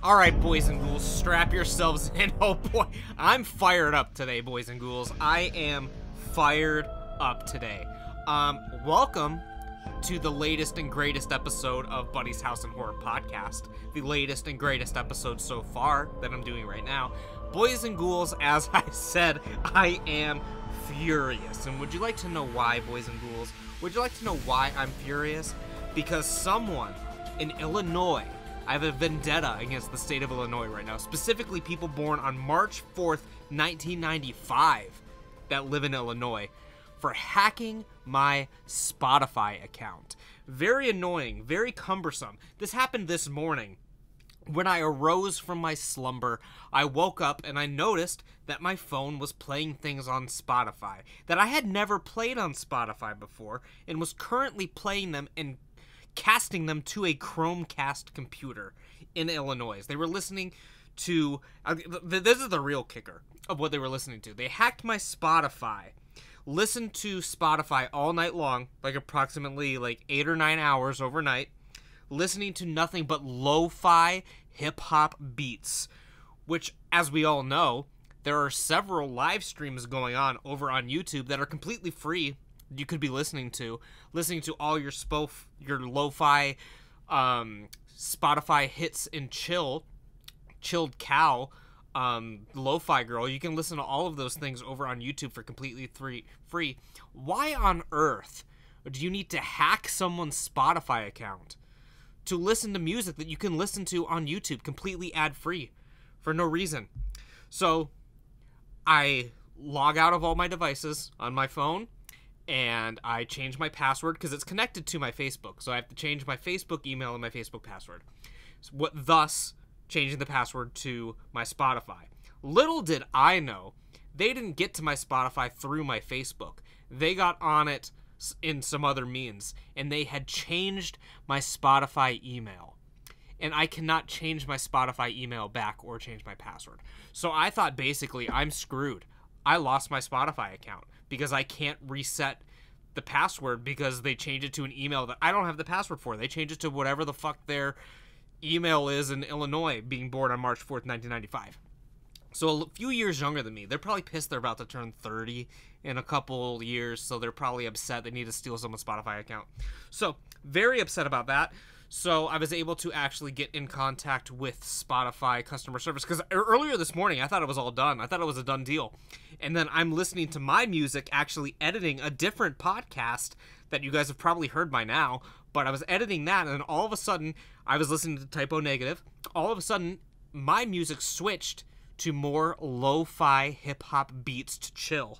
Alright, boys and ghouls, strap yourselves in. Oh boy, I'm fired up today, boys and ghouls. I am fired up today. Welcome to the latest and greatest episode of Buddy's House and Horror Podcast. The latest and greatest episode so far that I'm doing right now. Boys and ghouls, as I said, I am furious. And would you like to know why, boys and ghouls? Would you like to know why I'm furious? Because someone in Illinois, I have a vendetta against the state of Illinois right now, specifically people born on March 4th, 1995 that live in Illinois, for hacking my Spotify account. Very annoying, very cumbersome. This happened this morning. When I arose from my slumber, I woke up and I noticed that my phone was playing things on Spotify that I had never played on Spotify before and was currently playing them and casting them to a Chromecast computer in Illinois. They were listening to, this is the real kicker of what they were listening to. They hacked my Spotify, listened to Spotify all night long, like approximately 8 or 9 hours overnight, listening to nothing but lo-fi hip-hop beats, which, as we all know, there are several live streams going on over on YouTube that are completely free. You could be listening to all your lo-fi Spotify hits and chilled cow, lo-fi girl. You can listen to all of those things over on YouTube for completely free. Why on earth do you need to hack someone's Spotify account to listen to music that you can listen to on YouTube completely ad-free for no reason? So I log out of all my devices on my phone, and I change my password because it's connected to my Facebook. So I have to change my Facebook email and my Facebook password. Thus, changing the password to my Spotify. Little did I know, they didn't get to my Spotify through my Facebook. They got on it in some other means, and they had changed my Spotify email. And I cannot change my Spotify email back or change my password. So I thought basically I'm screwed. I lost my Spotify account because I can't reset the password because they changed it to an email that I don't have the password for. They changed it to whatever the fuck their email is in Illinois, being born on March 4th, 1995. So a few years younger than me. They're probably pissed they're about to turn 30 in a couple years, so they're probably upset they need to steal someone's Spotify account. So, very upset about that. So I was able to actually get in contact with Spotify customer service, because earlier this morning I thought it was all done. I thought it was a done deal. And then I'm listening to my music, actually editing a different podcast that you guys have probably heard by now, but I was editing that, and then all of a sudden I was listening to Typo Negative. All of a sudden my music switched to more lo-fi hip-hop beats to chill.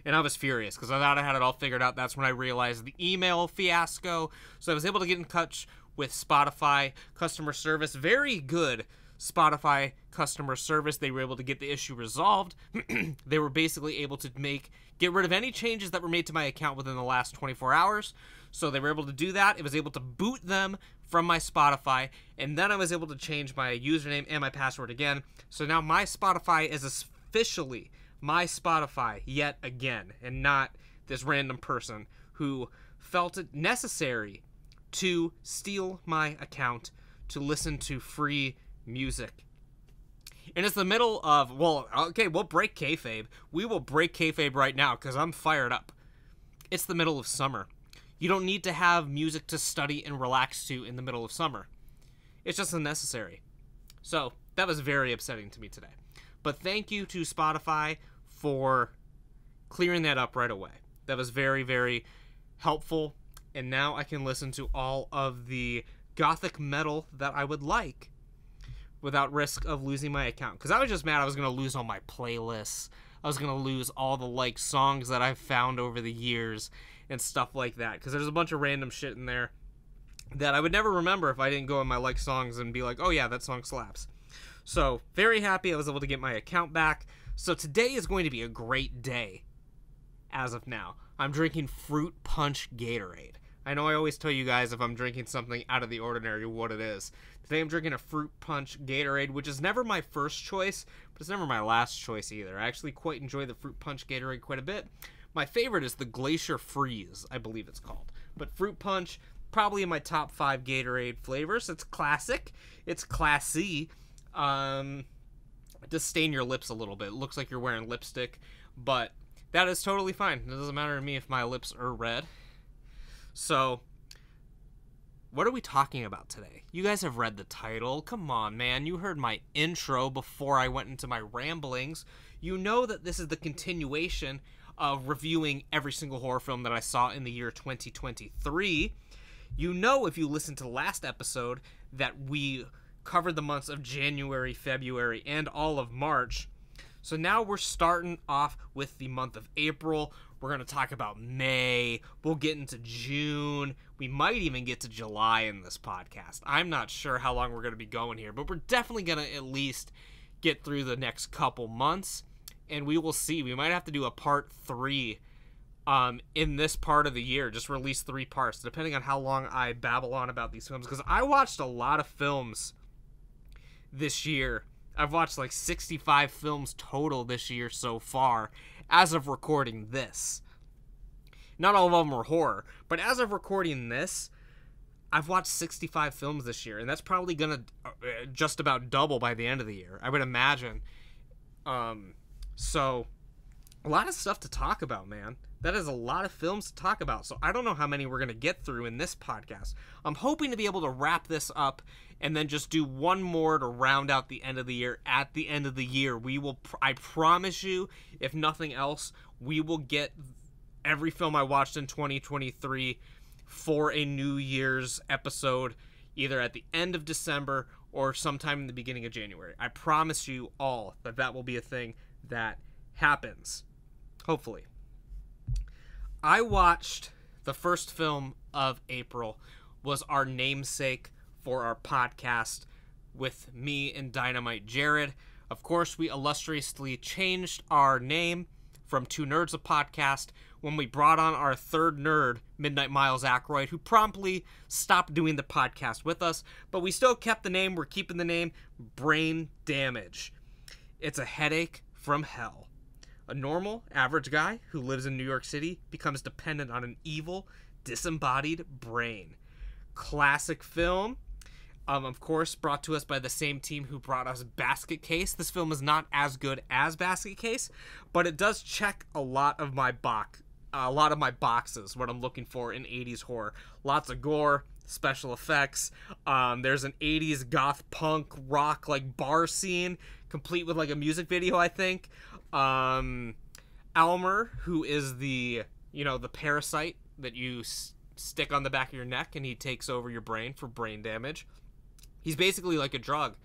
And I was furious because I thought I had it all figured out. That's when I realized the email fiasco. So I was able to get in touch with Spotify customer service. Very good Spotify customer service. They were able to get the issue resolved. They were basically able to get rid of any changes that were made to my account within the last 24 hours. So they were able to do that. It was able to boot them from my Spotify. And then I was able to change my username and my password again. So now my Spotify is officially my Spotify yet again, and not this random person who felt it necessary to steal my account to listen to free music. And it's the middle of, well, okay, we'll break kayfabe. We will break kayfabe right now because I'm fired up. It's the middle of summer. You don't need to have music to study and relax to in the middle of summer. It's just unnecessary. So that was very upsetting to me today. But thank you to Spotify for clearing that up right away. That was very, very helpful. And now I can listen to all of the gothic metal that I would like without risk of losing my account. Because I was just mad I was going to lose all my playlists. I was going to lose all the songs that I've found over the years and stuff like that. Because there's a bunch of random shit in there that I would never remember if I didn't go in my songs and be like, oh yeah, that song slaps. So, very happy I was able to get my account back. So today is going to be a great day, as of now. I'm drinking Fruit Punch Gatorade. I know I always tell you guys if I'm drinking something out of the ordinary what it is. Today I'm drinking a Fruit Punch Gatorade, which is never my first choice, but it's never my last choice either. I actually quite enjoy the Fruit Punch Gatorade quite a bit. My favorite is the Glacier Freeze, I believe it's called. But Fruit Punch, probably in my top 5 Gatorade flavors. It's classic. It's classy. Just stain your lips a little bit. It looks like you're wearing lipstick, but that is totally fine. It doesn't matter to me if my lips are red. So, what are we talking about today? You guys have read the title. Come on, man. You heard my intro before I went into my ramblings. You know that this is the continuation of reviewing every single horror film that I saw in the year 2023. You know, if you listened to the last episode, that we covered the months of January, February, and all of March. So now we're starting off with the month of April. We're going to talk about May. We'll get into June. We might even get to July in this podcast. I'm not sure how long we're going to be going here, but we're definitely going to at least get through the next couple months, and we will see. We might have to do a part 3 in this part of the year. Just release 3 parts, depending on how long I babble on about these films, because I watched a lot of films this year. I've watched like 65 films total this year so far, as of recording this. Not all of them were horror, but as of recording this, I've watched 65 films this year, and that's probably gonna just about double by the end of the year, I would imagine. So a lot of stuff to talk about, man. That is a lot of films to talk about, so I don't know how many we're gonna get through in this podcast. I'm hoping to be able to wrap this up and then just do one more to round out the end of the year. At the end of the year, we will, I promise you, if nothing else, we will get every film I watched in 2023 for a New Year's episode, either at the end of December or sometime in the beginning of January. I promise you all that that will be a thing that happens. Hopefully. I watched the first film of April, was our namesake for our podcast with me and Dynamite Jared. Of course, we illustriously changed our name from Two Nerds a Podcast when we brought on our third nerd, Midnight Miles Ackroyd, who promptly stopped doing the podcast with us, but we still kept the name. We're keeping the name Brain Damage. It's a headache from hell. A normal, average guy who lives in New York City becomes dependent on an evil, disembodied brain. Classic film. Of course, brought to us by the same team who brought us Basket Case. This film is not as good as Basket Case, but it does check a lot of my boxes, what I'm looking for in 80s horror. Lots of gore, special effects. There's an 80s goth punk rock like bar scene, complete with like a music video, I think. Almer, who is the parasite that you stick on the back of your neck and he takes over your brain for brain damage. He's basically like a drug,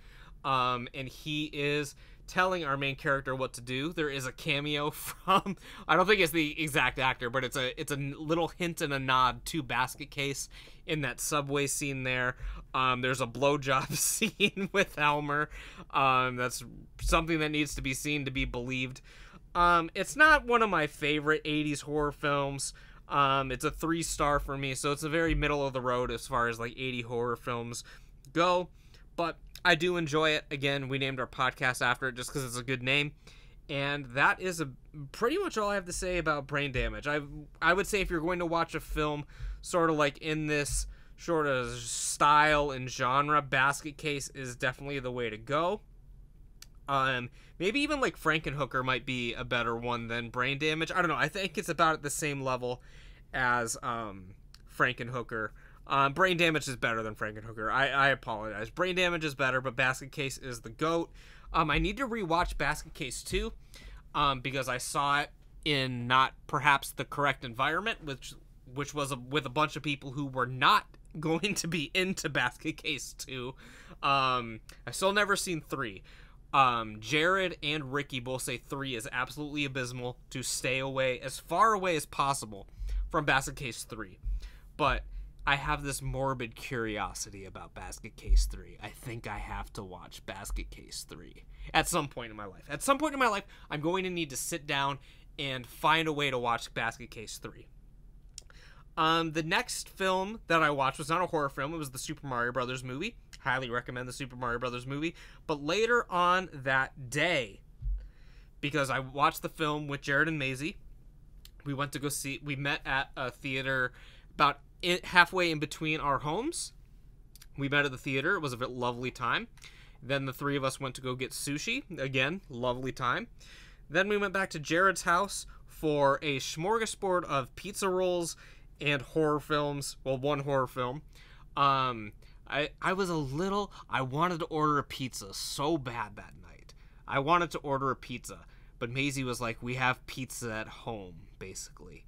and he is telling our main character what to do. There is a cameo from, I don't think it's the exact actor, but it's a little hint and a nod to Basket Case in that subway scene there. There's a blowjob scene with Elmer. That's something that needs to be seen to be believed. It's not one of my favorite 80s horror films. It's a 3-star for me, so it's a very middle of the road as far as like 80 horror films go, but I do enjoy it. Again, we named our podcast after it just because it's a good name, and that is pretty much all I have to say about Brain Damage. I would say if you're going to watch a film sort of like in this sort of style and genre, Basket Case is definitely the way to go. Maybe even like Frankenhooker might be a better one than Brain Damage. I don't know. I think it's about at the same level as Frankenhooker. Brain Damage is better than Frankenhooker. I apologize. Brain Damage is better, but Basket Case is the GOAT. I need to rewatch Basket Case 2 because I saw it in not perhaps the correct environment, which was with a bunch of people who were not going to be into Basket Case 2. I've still never seen 3. Jared and Ricky both say 3 is absolutely abysmal, to stay away, as far away as possible from Basket Case 3. But I have this morbid curiosity about Basket Case 3. I think I have to watch Basket Case 3 at some point in my life. At some point in my life, I'm going to need to sit down and find a way to watch Basket Case 3. The next film that I watched was not a horror film. It was the Super Mario Brothers movie. Highly recommend the Super Mario Brothers movie. But later on that day, because I watched the film with Jared and Maisie, we met at a theater About halfway in between our homes, we met at the theater. It was a lovely time. Then the three of us went to go get sushi. Again, lovely time. Then we went back to Jared's house for a smorgasbord of pizza rolls and horror films. Well, one horror film. I wanted to order a pizza so bad that night. I wanted to order a pizza, but Maisie was like, we have pizza at home, basically.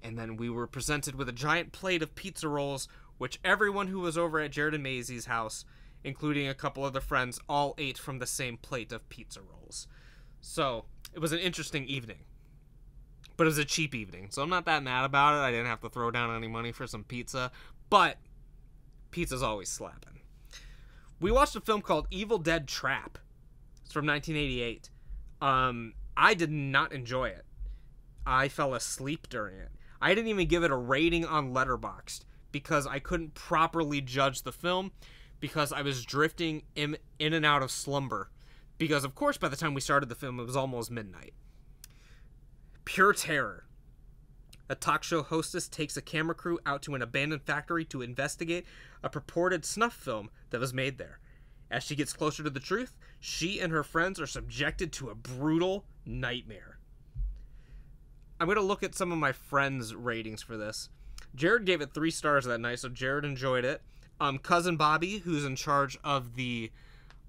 And then we were presented with a giant plate of pizza rolls, which everyone who was over at Jared and Maisie's house, including a couple other friends, all ate from the same plate of pizza rolls. So, it was an interesting evening. But it was a cheap evening, so I'm not that mad about it. I didn't have to throw down any money for some pizza, but pizza's always slapping. We watched a film called Evil Dead Trap. It's from 1988. I did not enjoy it. I fell asleep during it. I didn't even give it a rating on Letterboxd because I couldn't properly judge the film because I was drifting in and out of slumber. Because, of course, by the time we started the film, it was almost midnight. Pure terror. A talk show hostess takes a camera crew out to an abandoned factory to investigate a purported snuff film that was made there. As she gets closer to the truth, she and her friends are subjected to a brutal nightmare. I'm going to look at some of my friends' ratings for this. Jared gave it 3 stars that night, so Jared enjoyed it. Cousin Bobby, who's in charge of the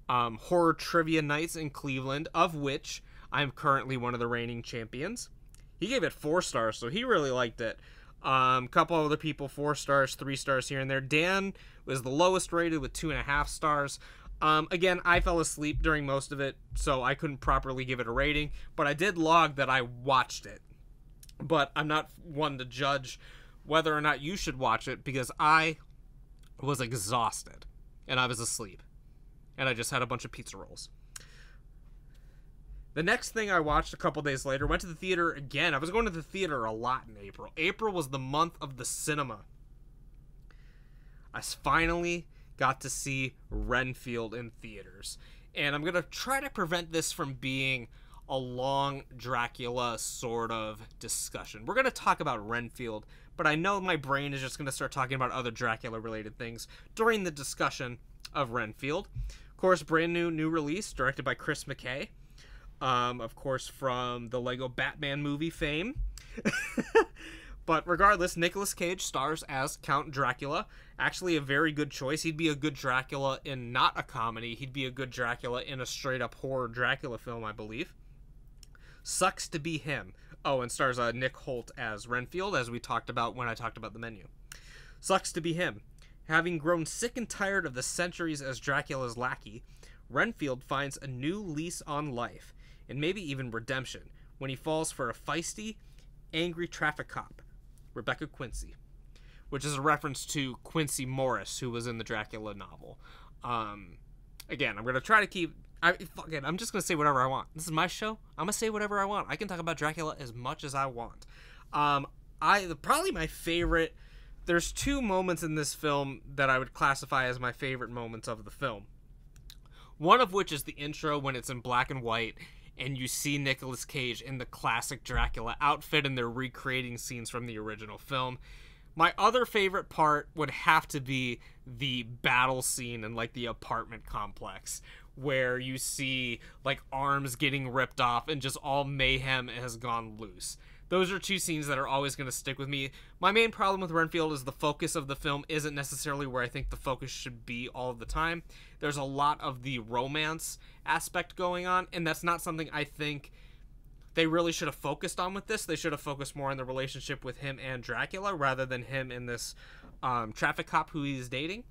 horror trivia nights in Cleveland, of which I'm currently one of the reigning champions. He gave it 4 stars, so he really liked it. Couple other people, 4 stars, 3 stars here and there. Dan was the lowest rated with 2.5 stars. Again, I fell asleep during most of it, so I couldn't properly give it a rating, but I did log that I watched it. But I'm not one to judge whether or not you should watch it, because I was exhausted, and I was asleep, and I just had a bunch of pizza rolls. The next thing I watched a couple days later, went to the theater again. I was going to the theater a lot in April. April was the month of the cinema. I finally got to see Renfield in theaters. And I'm going to try to prevent this from being a long Dracula sort of discussion. We're going to talk about Renfield, but I know my brain is just going to start talking about other Dracula-related things during the discussion of Renfield. Of course, brand new release, directed by Chris McKay. Of course, from the Lego Batman movie fame. But regardless, Nicolas Cage stars as Count Dracula. Actually a very good choice. He'd be a good Dracula in not a comedy. He'd be a good Dracula in a straight-up horror Dracula film, I believe. Sucks to be him. Oh, and stars Nick Holt as Renfield, as we talked about when I talked about the menu. Sucks to be him. Having grown sick and tired of the centuries as Dracula's lackey, Renfield finds a new lease on life, and maybe even redemption, when he falls for a feisty, angry traffic cop, Rebecca Quincy, which is a reference to Quincy Morris, who was in the Dracula novel. Again, I'm going to try to keep... I'm just going to say whatever I want. This is my show. I'm going to say whatever I want. I can talk about Dracula as much as I want. Probably my favorite... There's 2 moments in this film that I would classify as my favorite moments of the film. One of which is the intro when it's in black and white, and you see Nicolas Cage in the classic Dracula outfit, and they're recreating scenes from the original film. My other favorite part would have to be the battle scene in, like, the apartment complex, where you see, like, arms getting ripped off and just all mayhem has gone loose. Those are 2 scenes that are always going to stick with me. My main problem with Renfield is the focus of the film isn't necessarily where I think the focus should be all of the time. There's a lot of the romance aspect going on, and that's not something I think they really should have focused on with this. They should have focused more on the relationship with him and Dracula rather than him and this traffic cop who he's dating.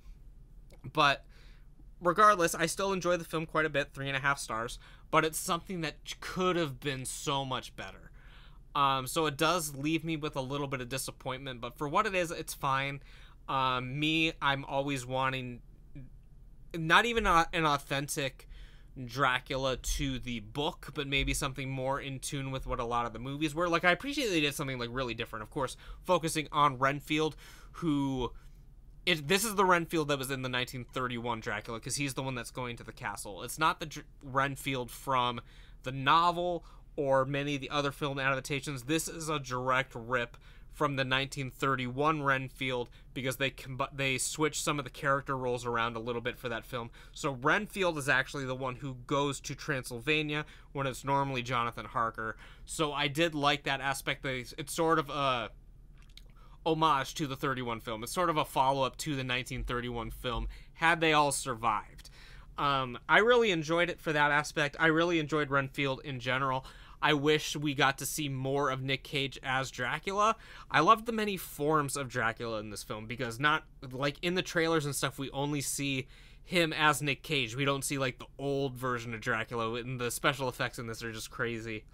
But regardless, I still enjoy the film quite a bit, 3.5 stars, but it's something that could have been so much better. So it does leave me with a little bit of disappointment, but for what it is, it's fine. I'm always wanting not even an authentic Dracula to the book, but maybe something more in tune with what a lot of the movies were. Like, I appreciate they did something, like, really different, of course, focusing on Renfield, who... This is the Renfield that was in the 1931 Dracula, because he's the one that's going to the castle. It's not the Renfield from the novel or many of the other film adaptations. This is a direct rip from the 1931 Renfield because they switched some of the character roles around a little bit for that film. So Renfield is actually the one who goes to Transylvania when it's normally Jonathan Harker. So I did like that aspect. That it's sort of a homage to the 31 film. It's sort of a follow-up to the 1931 film, had they all survived. I really enjoyed it for that aspect. I really enjoyed Renfield in general. I wish we got to see more of Nick Cage as Dracula. I loved the many forms of Dracula in this film, because not, like, in the trailers and stuff, we only see him as Nick Cage. We don't see, like, the old version of Dracula, and the special effects in this are just crazy.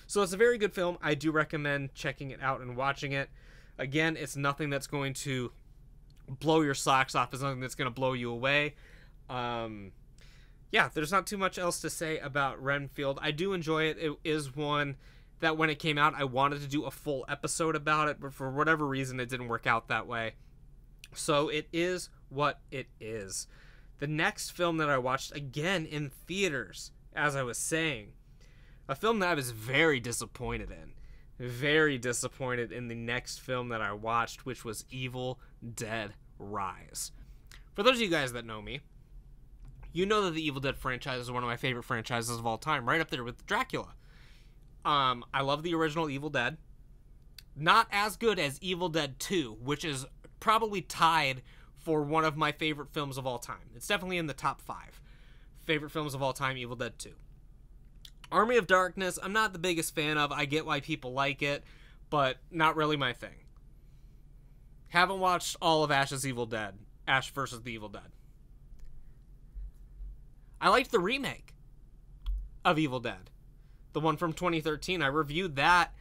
So it's a very good film. I do recommend checking it out and watching it. Again, it's nothing that's going to blow your socks off. It's nothing that's going to blow you away. Yeah, there's not too much else to say about Renfield. I do enjoy it. It is one that when it came out, I wanted to do a full episode about it, but for whatever reason, it didn't work out that way. So it is what it is. The next film that I watched, again in theaters, as I was saying, a film that I was very disappointed in. Very disappointed in the next film that I watched, which was Evil Dead Rise. For those of you guys that know me, you know that the Evil Dead franchise is one of my favorite franchises of all time, right up there with Dracula. I love the original Evil Dead. Not as good as Evil Dead 2, which is probably tied for one of my favorite films of all time. It's definitely in the top 5 favorite films of all time, Evil Dead 2. Army of Darkness, I'm not the biggest fan of. I get why people like it, but not really my thing. Haven't watched all of Ash's Evil Dead. Ash vs. the Evil Dead. I liked the remake of Evil Dead. The one from 2013. I reviewed that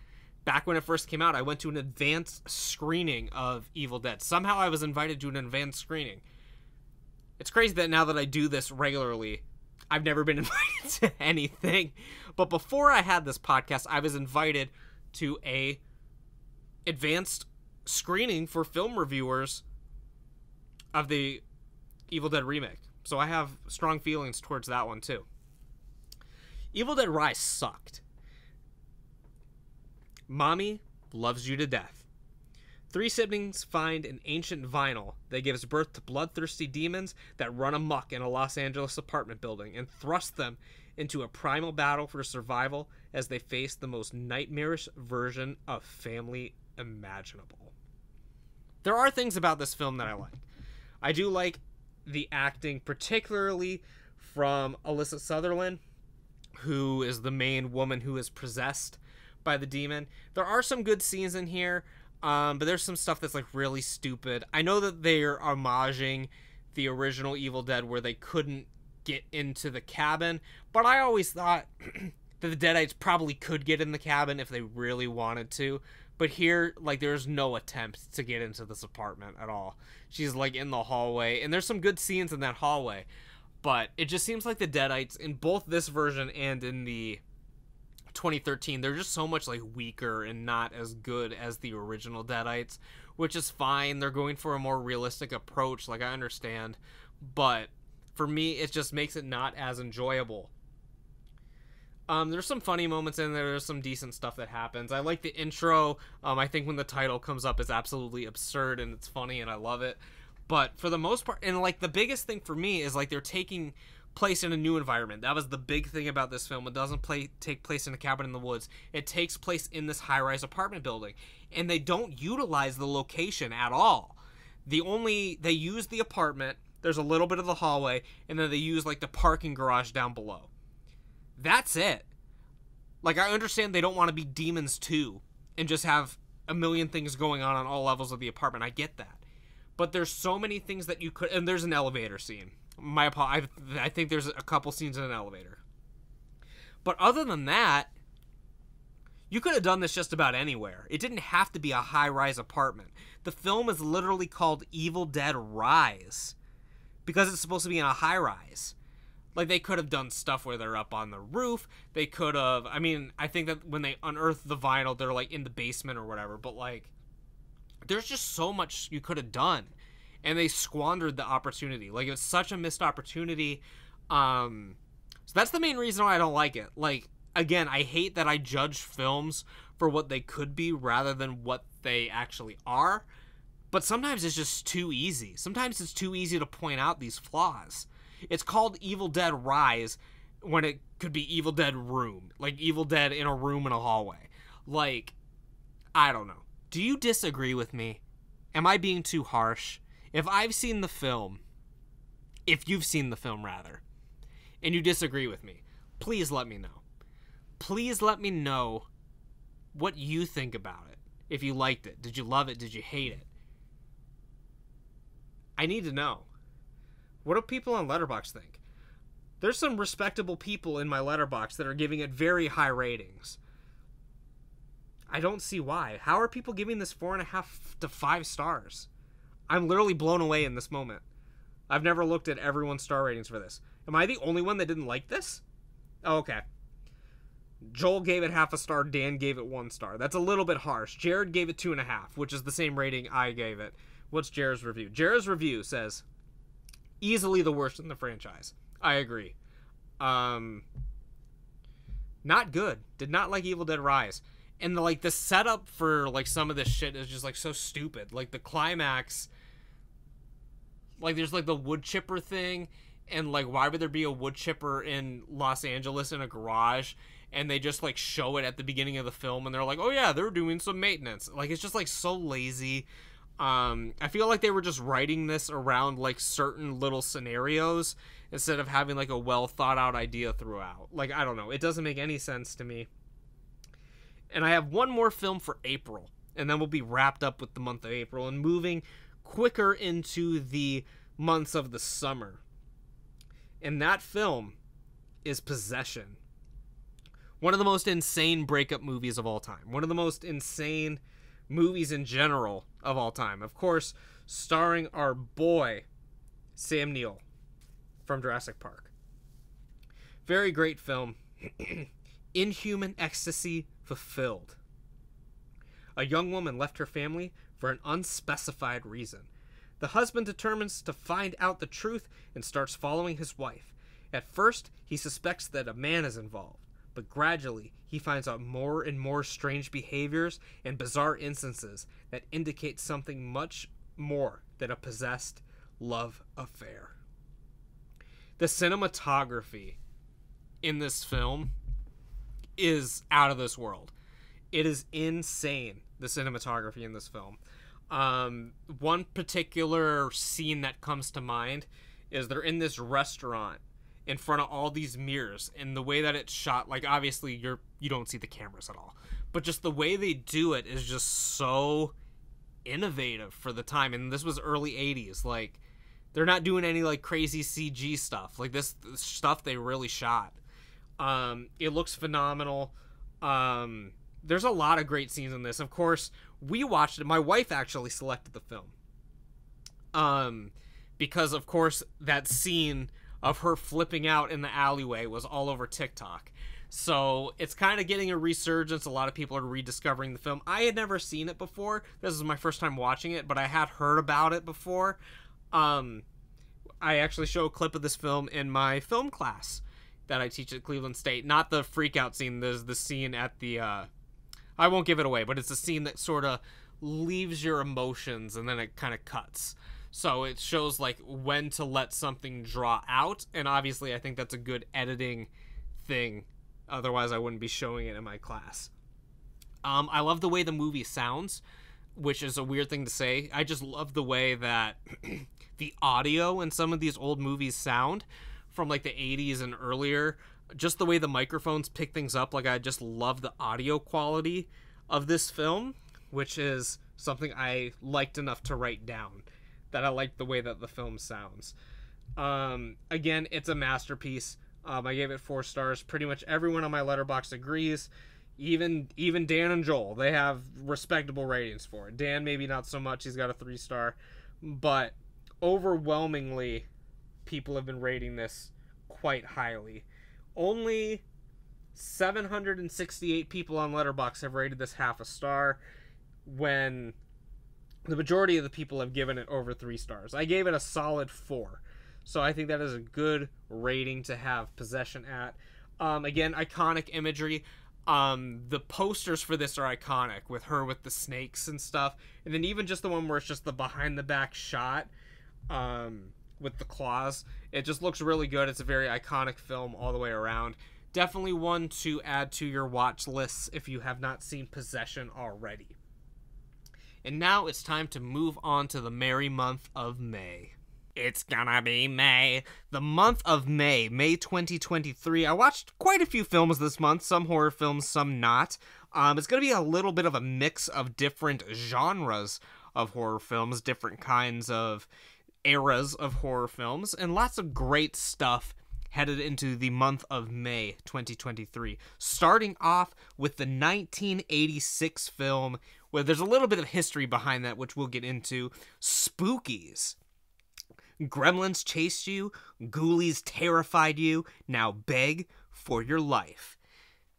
back when it first came out. I went to an advanced screening of Evil Dead. Somehow I was invited to an advanced screening. It's crazy that now that I do this regularly, I've never been invited to anything. But before I had this podcast, I was invited to a advanced screening for film reviewers of the Evil Dead remake. So I have strong feelings towards that one too. Evil Dead Rise sucked. Mommy loves you to death. 3 siblings find an ancient vinyl that gives birth to bloodthirsty demons that run amok in a Los Angeles apartment building and thrust them into a primal battle for survival as they face the most nightmarish version of family imaginable. There are things about this film that I like. I do like the acting, particularly from Alyssa Sutherland, who is the main woman who is possessed by the demon. There are some good scenes in here, but there's some stuff that's like really stupid. I know that they're homaging the original Evil Dead where they couldn't get into the cabin, but I always thought that the Deadites probably could get in the cabin if they really wanted to. But here, like, there's no attempt to get into this apartment at all. She's, like, in the hallway, and there's some good scenes in that hallway. But it just seems like the Deadites, in both this version and in the 2013, they're just so much, like, weaker and not as good as the original Deadites, which is fine. They're going for a more realistic approach, like, I understand. But for me, it just makes it not as enjoyable. There's some funny moments in there. There's some decent stuff that happens. I like the intro. I think when the title comes up, it's absolutely absurd and it's funny and I love it. But for the most part, and like the biggest thing for me is like they're taking place in a new environment. That was the big thing about this film. It doesn't take place in a cabin in the woods. It takes place in this high-rise apartment building. And they don't utilize the location at all. They use the apartment. There's a little bit of the hallway. And then they use like the parking garage down below. That's it. Like, I understand they don't want to be Demons 2 and just have a million things going on all levels of the apartment. I get that. But there's so many things that you could... And there's an elevator scene. I think there's a couple scenes in an elevator. But other than that, you could have done this just about anywhere. It didn't have to be a high-rise apartment. The film is literally called Evil Dead Rise because it's supposed to be in a high-rise. Like, they could have done stuff where they're up on the roof. They could have... I mean, I think that when they unearth the vinyl, they're, like, in the basement or whatever. But, like, there's just so much you could have done. And they squandered the opportunity. Like, it was such a missed opportunity. So that's the main reason why I don't like it. Like, again, I hate that I judge films for what they could be rather than what they actually are. But sometimes it's just too easy. Sometimes it's too easy to point out these flaws. It's called Evil Dead Rise when it could be Evil Dead Room. Like Evil Dead in a room in a hallway. Like, I don't know. Do you disagree with me? Am I being too harsh? If I've seen the film, if you've seen the film rather, and you disagree with me, please let me know. Please let me know what you think about it. If you liked it. Did you love it? Did you hate it? I need to know. What do people on Letterboxd think? There's some respectable people in my Letterboxd that are giving it very high ratings. I don't see why. How are people giving this 4.5 to 5 stars? I'm literally blown away in this moment. I've never looked at everyone's star ratings for this. Am I the only one that didn't like this? Oh, okay. Joel gave it 0.5 star. Dan gave it 1 star. That's a little bit harsh. Jared gave it 2.5, which is the same rating I gave it. What's Jared's review? Jared's review says, easily the worst in the franchise. I agree. Not good. Did not like Evil Dead Rise. And the setup for like some of this shit is just like so stupid. Like the climax, like there's like the wood chipper thing, and like why would there be a wood chipper in Los Angeles in a garage? And they just like show it at the beginning of the film, and they're like, oh yeah, they're doing some maintenance. Like it's just like so lazy. I feel like they were just writing this around like certain little scenarios instead of having like a well thought out idea throughout. Like, I don't know. It doesn't make any sense to me. And I have one more film for April, and then we'll be wrapped up with the month of April and moving quicker into the months of the summer. And that film is Possession. One of the most insane breakup movies of all time. One of the most insane movies in general of all time. Of course, starring our boy, Sam Neill from Jurassic Park. Very great film. Inhuman ecstasy fulfilled. A young woman left her family for an unspecified reason. The husband determines to find out the truth and starts following his wife. At first, he suspects that a man is involved, but gradually he finds out more and more strange behaviors and bizarre instances that indicate something much more than a possessed love affair. The cinematography in this film is out of this world. It is insane, the cinematography in this film. One particular scene that comes to mind is they're in this restaurant in front of all these mirrors, and the way that it's shot, like obviously you don't see the cameras at all, but just the way they do it is just so innovative for the time. And this was early 80s. Like, they're not doing any like crazy CG stuff. Like this stuff they really shot. It looks phenomenal. There's a lot of great scenes in this. Of course, we watched it. My wife actually selected the film. Because of course that scene of her flipping out in the alleyway was all over TikTok. So it's kind of getting a resurgence. A lot of people are rediscovering the film. I had never seen it before. This is my first time watching it, but I had heard about it before. I actually show a clip of this film in my film class that I teach at Cleveland State. Not the freak out scene. There's the scene at the, I won't give it away, but it's a scene that sort of leaves your emotions and then it kind of cuts. So it shows like when to let something draw out. And obviously I think that's a good editing thing. Otherwise I wouldn't be showing it in my class. I love the way the movie sounds, which is a weird thing to say. I just love the way that the audio in some of these old movies sound from like the 80s and earlier. Just the way the microphones pick things up. Like, I just love the audio quality of this film, which is something I liked enough to write down, that I like the way that the film sounds. Again, it's a masterpiece. I gave it 4 stars. Pretty much everyone on my Letterboxd agrees. Even Dan and Joel, they have respectable ratings for it. Dan, maybe not so much. He's got a 3-star. But overwhelmingly, people have been rating this quite highly. Only 768 people on Letterboxd have rated this 0.5 star, when the majority of the people have given it over 3 stars. I gave it a solid 4. So I think that is a good rating to have Possession at. Again, iconic imagery. The posters for this are iconic, with her with the snakes and stuff, and then even just the one where it's just the behind the back shot with the claws. It just looks really good. It's a very iconic film all the way around. Definitely one to add to your watch lists if you have not seen Possession already. And now it's time to move on to the merry month of May. It's gonna be May. The month of May, May 2023. I watched quite a few films this month, some horror films, some not. It's gonna be a little bit of a mix of different genres of horror films, different kinds of eras of horror films, and lots of great stuff headed into the month of May 2023. Starting off with the 1986 film, where there's a little bit of history behind that, which we'll get into, Spookies. Gremlins chased you, ghoulies terrified you, now beg for your life.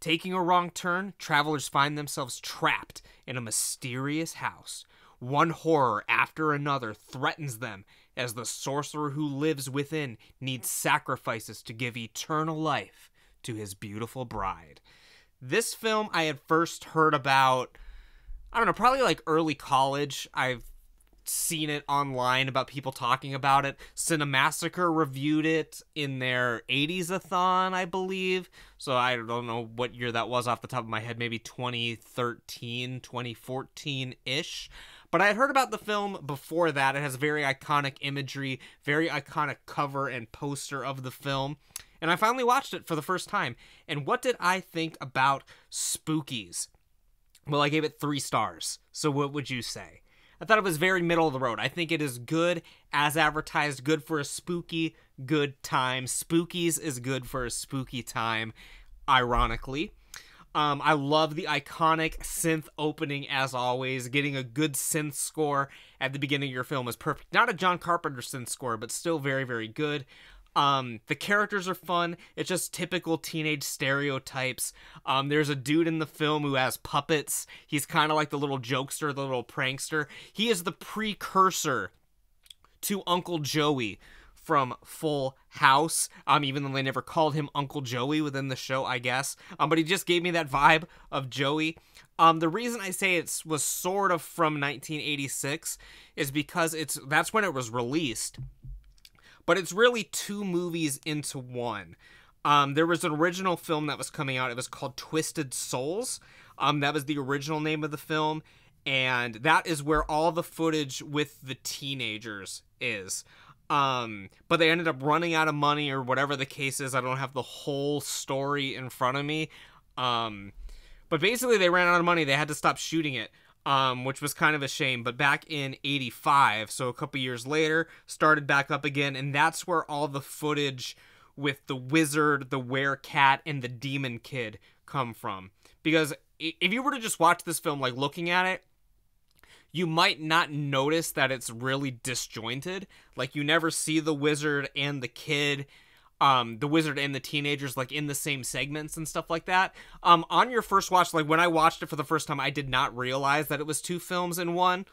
Taking a wrong turn, travelers find themselves trapped in a mysterious house. One horror after another threatens them as the sorcerer who lives within needs sacrifices to give eternal life to his beautiful bride. This film I had first heard about, I don't know, probably like early college. I've seen it online about people talking about it. Cinemassacre reviewed it in their 80s-a-thon, I believe. So I don't know what year that was off the top of my head, maybe 2013, 2014-ish. But I had heard about the film before that. It has very iconic imagery, very iconic cover and poster of the film. And I finally watched it for the first time. And what did I think about Spookies? Well, I gave it 3 stars. So what would you say? I thought it was very middle of the road. I think it is good as advertised, good for a spooky, good time. Spookies is good for a spooky time, ironically. I love the iconic synth opening as always. Getting a good synth score at the beginning of your film is perfect. Not a John Carpenter synth score, but still very, very good. The characters are fun. It's just typical teenage stereotypes. There's a dude in the film who has puppets. He's kind of like the little jokester, the little prankster. He is the precursor to Uncle Joey from Full House, even though they never called him Uncle Joey within the show, I guess. But he just gave me that vibe of Joey. The reason I say it was sort of from 1986 is because that's when it was released. But it's really 2 movies into one. There was an original film that was coming out. It was called Twisted Souls. That was the original name of the film. And that is where all the footage with the teenagers is. But they ended up running out of money or whatever the case is. I don't have the whole story in front of me. But basically they ran out of money. They had to stop shooting it. Which was kind of a shame. But back in 85, so a couple years later, started back up again, and that's where all the footage with the wizard, the werecat, and the demon kid come from. Because if you were to just watch this film, like looking at it, you might not notice that it's really disjointed. Like, you never see the wizard and the kid, the wizard and the teenagers, like, in the same segments and stuff like that. On your first watch, like, when I watched it for the first time, I did not realize that it was 2 films in one.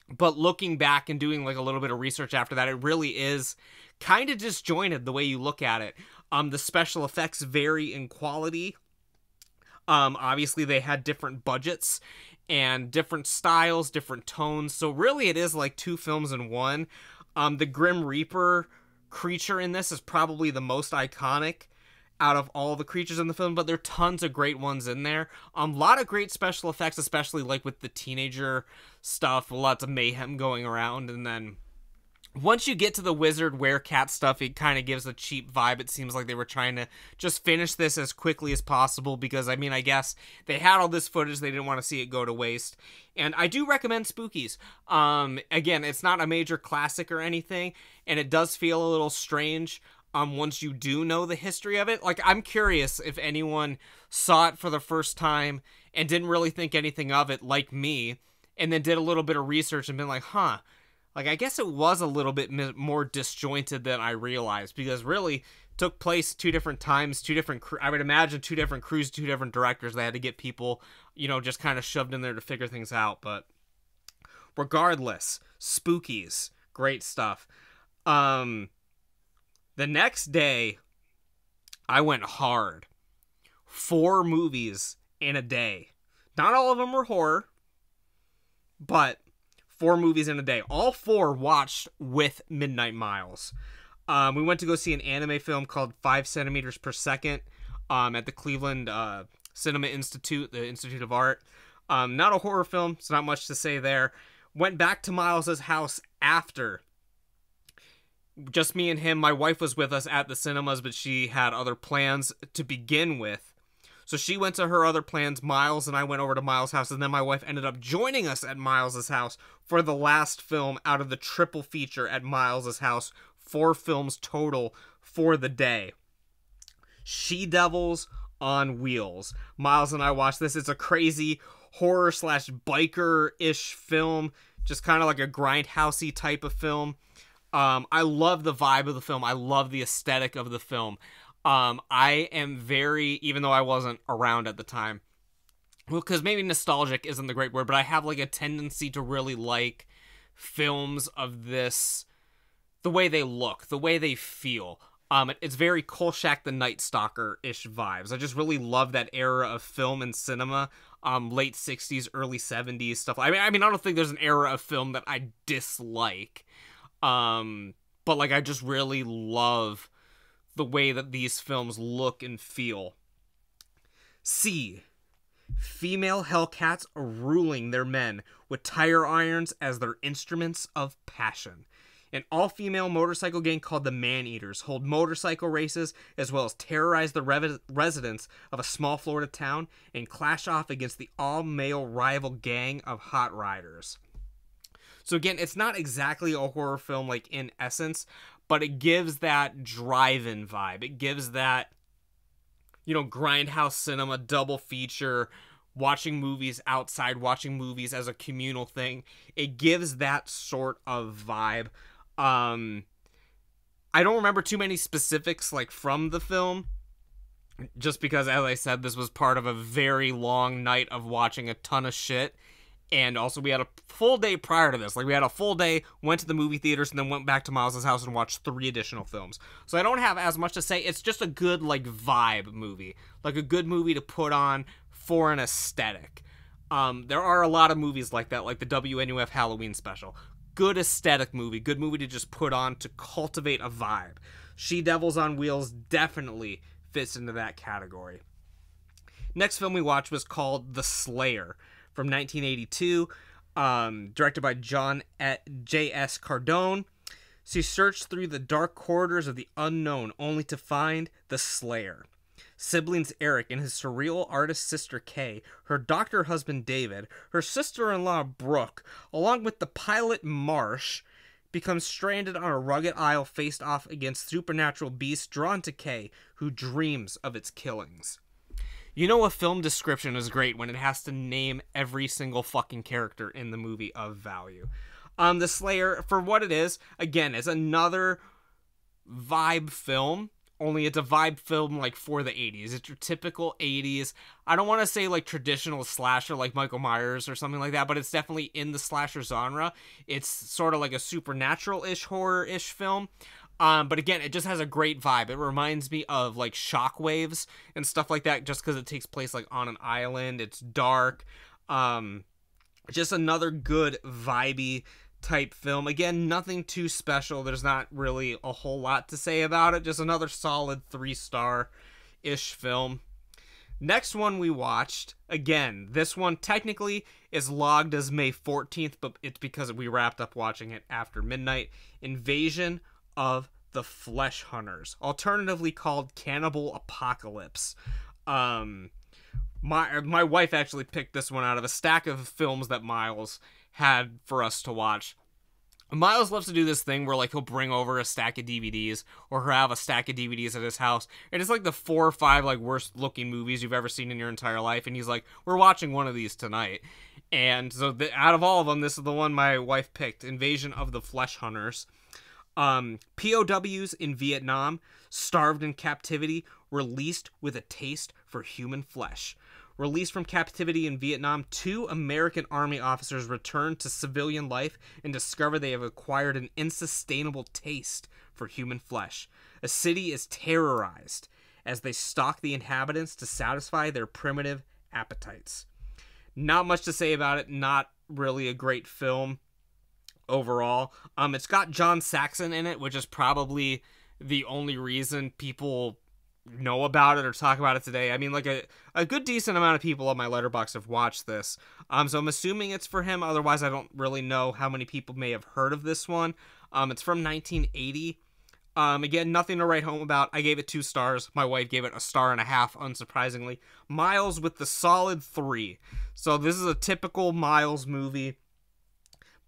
But looking back and doing, like, a little bit of research after that, it really is kind of disjointed the way you look at it. The special effects vary in quality. Obviously, they had different budgets and different styles, different tones. So really, it is like 2 films in one. The Grim Reaper creature in this is probably the most iconic out of all the creatures in the film, but there are tons of great ones in there. A lot of great special effects, especially like with the teenager stuff, lots of mayhem going around. And then once you get to the wizard werecat stuff, it kind of gives a cheap vibe. It seems like they were trying to just finish this as quickly as possible because, I mean, I guess they had all this footage. They didn't want to see it go to waste. And I do recommend Spookies. Again, it's not a major classic or anything, and it does feel a little strange once you do know the history of it. Like, I'm curious if anyone saw it for the first time and didn't really think anything of it like me, and then did a little bit of research and been like, huh, like, I guess it was a little bit more disjointed than I realized, because really took place 2 different times, 2 different, I would imagine 2 different crews, 2 different directors. They had to get people, you know, just kind of shoved in there to figure things out. But regardless, Spookies, great stuff. The next day, I went hard. 4 movies in a day. Not all of them were horror, but 4 movies in a day. All 4 watched with Midnight Miles. We went to go see an anime film called 5 Centimeters Per Second at the Cleveland Cinema Institute, the Institute of Art. Not a horror film, so not much to say there. Went back to Miles's house after. Just me and him. My wife was with us at the cinemas, but she had other plans to begin with. So she went to her other plans. Miles and I went over to Miles' house, and then my wife ended up joining us at Miles' house for the last film out of the triple feature at Miles' house. 4 films total for the day. She-Devils on Wheels. Miles and I watched this. It's a crazy horror / biker-ish film. Just kind of like a grindhousey type of film. I love the vibe of the film. I love the aesthetic of the film. I am very, even though I wasn't around at the time, well, because maybe nostalgic isn't the great word, but I have like a tendency to really like films of this, the way they look, the way they feel. It's very Kolchak the Night Stalker-ish vibes. I just really love that era of film and cinema, late 60s, early 70s stuff. I mean, I don't think there's an era of film that I dislike. But like I just really love the way that these films look and feel. C. Female Hellcats are ruling their men with tire irons as their instruments of passion. An all-female motorcycle gang called the Man-Eaters hold motorcycle races as well as terrorize the residents of a small Florida town and clash off against the all-male rival gang of hot riders. So again, it's not exactly a horror film like in essence, but it gives that drive-in vibe. It gives that, grindhouse cinema, double feature, watching movies outside, watching movies as a communal thing. It gives that sort of vibe. I don't remember too many specifics like from the film, just because, as I said, this was part of a very long night of watching a ton of shit. And also, we had a full day prior to this. Like, we had a full day, went to the movie theaters, and then went back to Miles' house and watched 3 additional films. So I don't have as much to say. It's just a good, vibe movie. Like, a good movie to put on for an aesthetic. There are a lot of movies like that, like the WNUF Halloween special. Good aesthetic movie. Good movie to just put on to cultivate a vibe. She-Devils on Wheels definitely fits into that category. Next film we watched was called The Slayer, from 1982, directed by John J.S. Cardone. She searched through the dark corridors of the unknown only to find the Slayer. Siblings Eric and his surreal artist sister Kay, her doctor husband David, her sister-in-law Brooke, along with the pilot Marsh, become stranded on a rugged isle faced off against supernatural beasts drawn to Kay, who dreams of its killings. You know, a film description is great when it has to name every single fucking character in the movie of value. The Slayer, for what it is, again, is another vibe film, only it's a vibe film, for the 80s. It's your typical 80s, I don't want to say, traditional slasher like Michael Myers or something like that, but it's definitely in the slasher genre. It's sort of like a supernatural-ish, horror-ish film. But again, it just has a great vibe. It reminds me of Shockwaves and stuff like that, just because it takes place on an island. It's dark. Just another good vibey type film. Again, nothing too special. There's not really a whole lot to say about it. Just another solid 3-star-ish film. Next one we watched, again, this one technically is logged as May 14th, but it's because we wrapped up watching it after midnight. Invasion of the Flesh Hunters, alternatively called Cannibal Apocalypse. My wife actually picked this one out of a stack of films that Miles had for us to watch. Miles loves to do this thing where he'll bring over a stack of DVDs, or he'll have a stack of DVDs at his house, and it's the 4 or 5 worst looking movies you've ever seen in your entire life, and he's like, we're watching one of these tonight. And so out of all of them, this is the one my wife picked, Invasion of the Flesh Hunters. POWs in Vietnam, starved in captivity, released with a taste for human flesh. Released from captivity in Vietnam, 2 American Army officers return to civilian life and discover they have acquired an unsustainable taste for human flesh. A city is terrorized as they stalk the inhabitants to satisfy their primitive appetites. Not much to say about it. Not really a great film overall. It's got John Saxon in it, which is probably the only reason people know about it or talk about it today. I mean, like a good decent amount of people on my Letterboxd have watched this. So I'm assuming it's for him. Otherwise, I don't really know how many people may have heard of this one. It's from 1980. Again, nothing to write home about. I gave it 2 stars. My wife gave it 1.5 stars, unsurprisingly. Miles with the solid 3. So this is a typical Miles movie.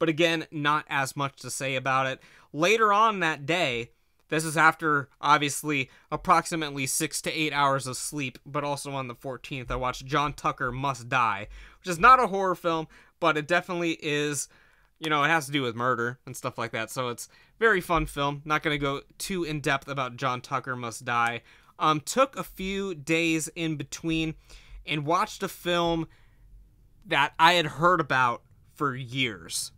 But again, not as much to say about it. Later on that day, this is after, obviously, approximately 6 to 8 hours of sleep, but also on the 14th, I watched John Tucker Must Die, which is not a horror film, but it definitely is, you know, it has to do with murder and stuff like that, so it's a very fun film. Not going to go too in-depth about John Tucker Must Die. Took a few days in between and watched a film that I had heard about for years.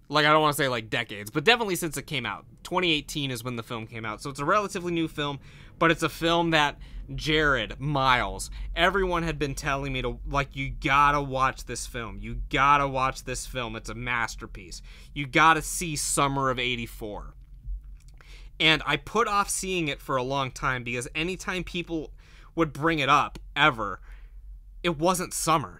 Like, I don't want to say like decades, but definitely since it came out. 2018 is when the film came out, so it's a relatively new film, but it's a film that Jared, Miles, everyone had been telling me to, like, you gotta watch this film. You gotta watch this film. It's a masterpiece. You gotta see Summer of '84. And I put off seeing it for a long time because anytime people would bring it up, ever, it wasn't summer.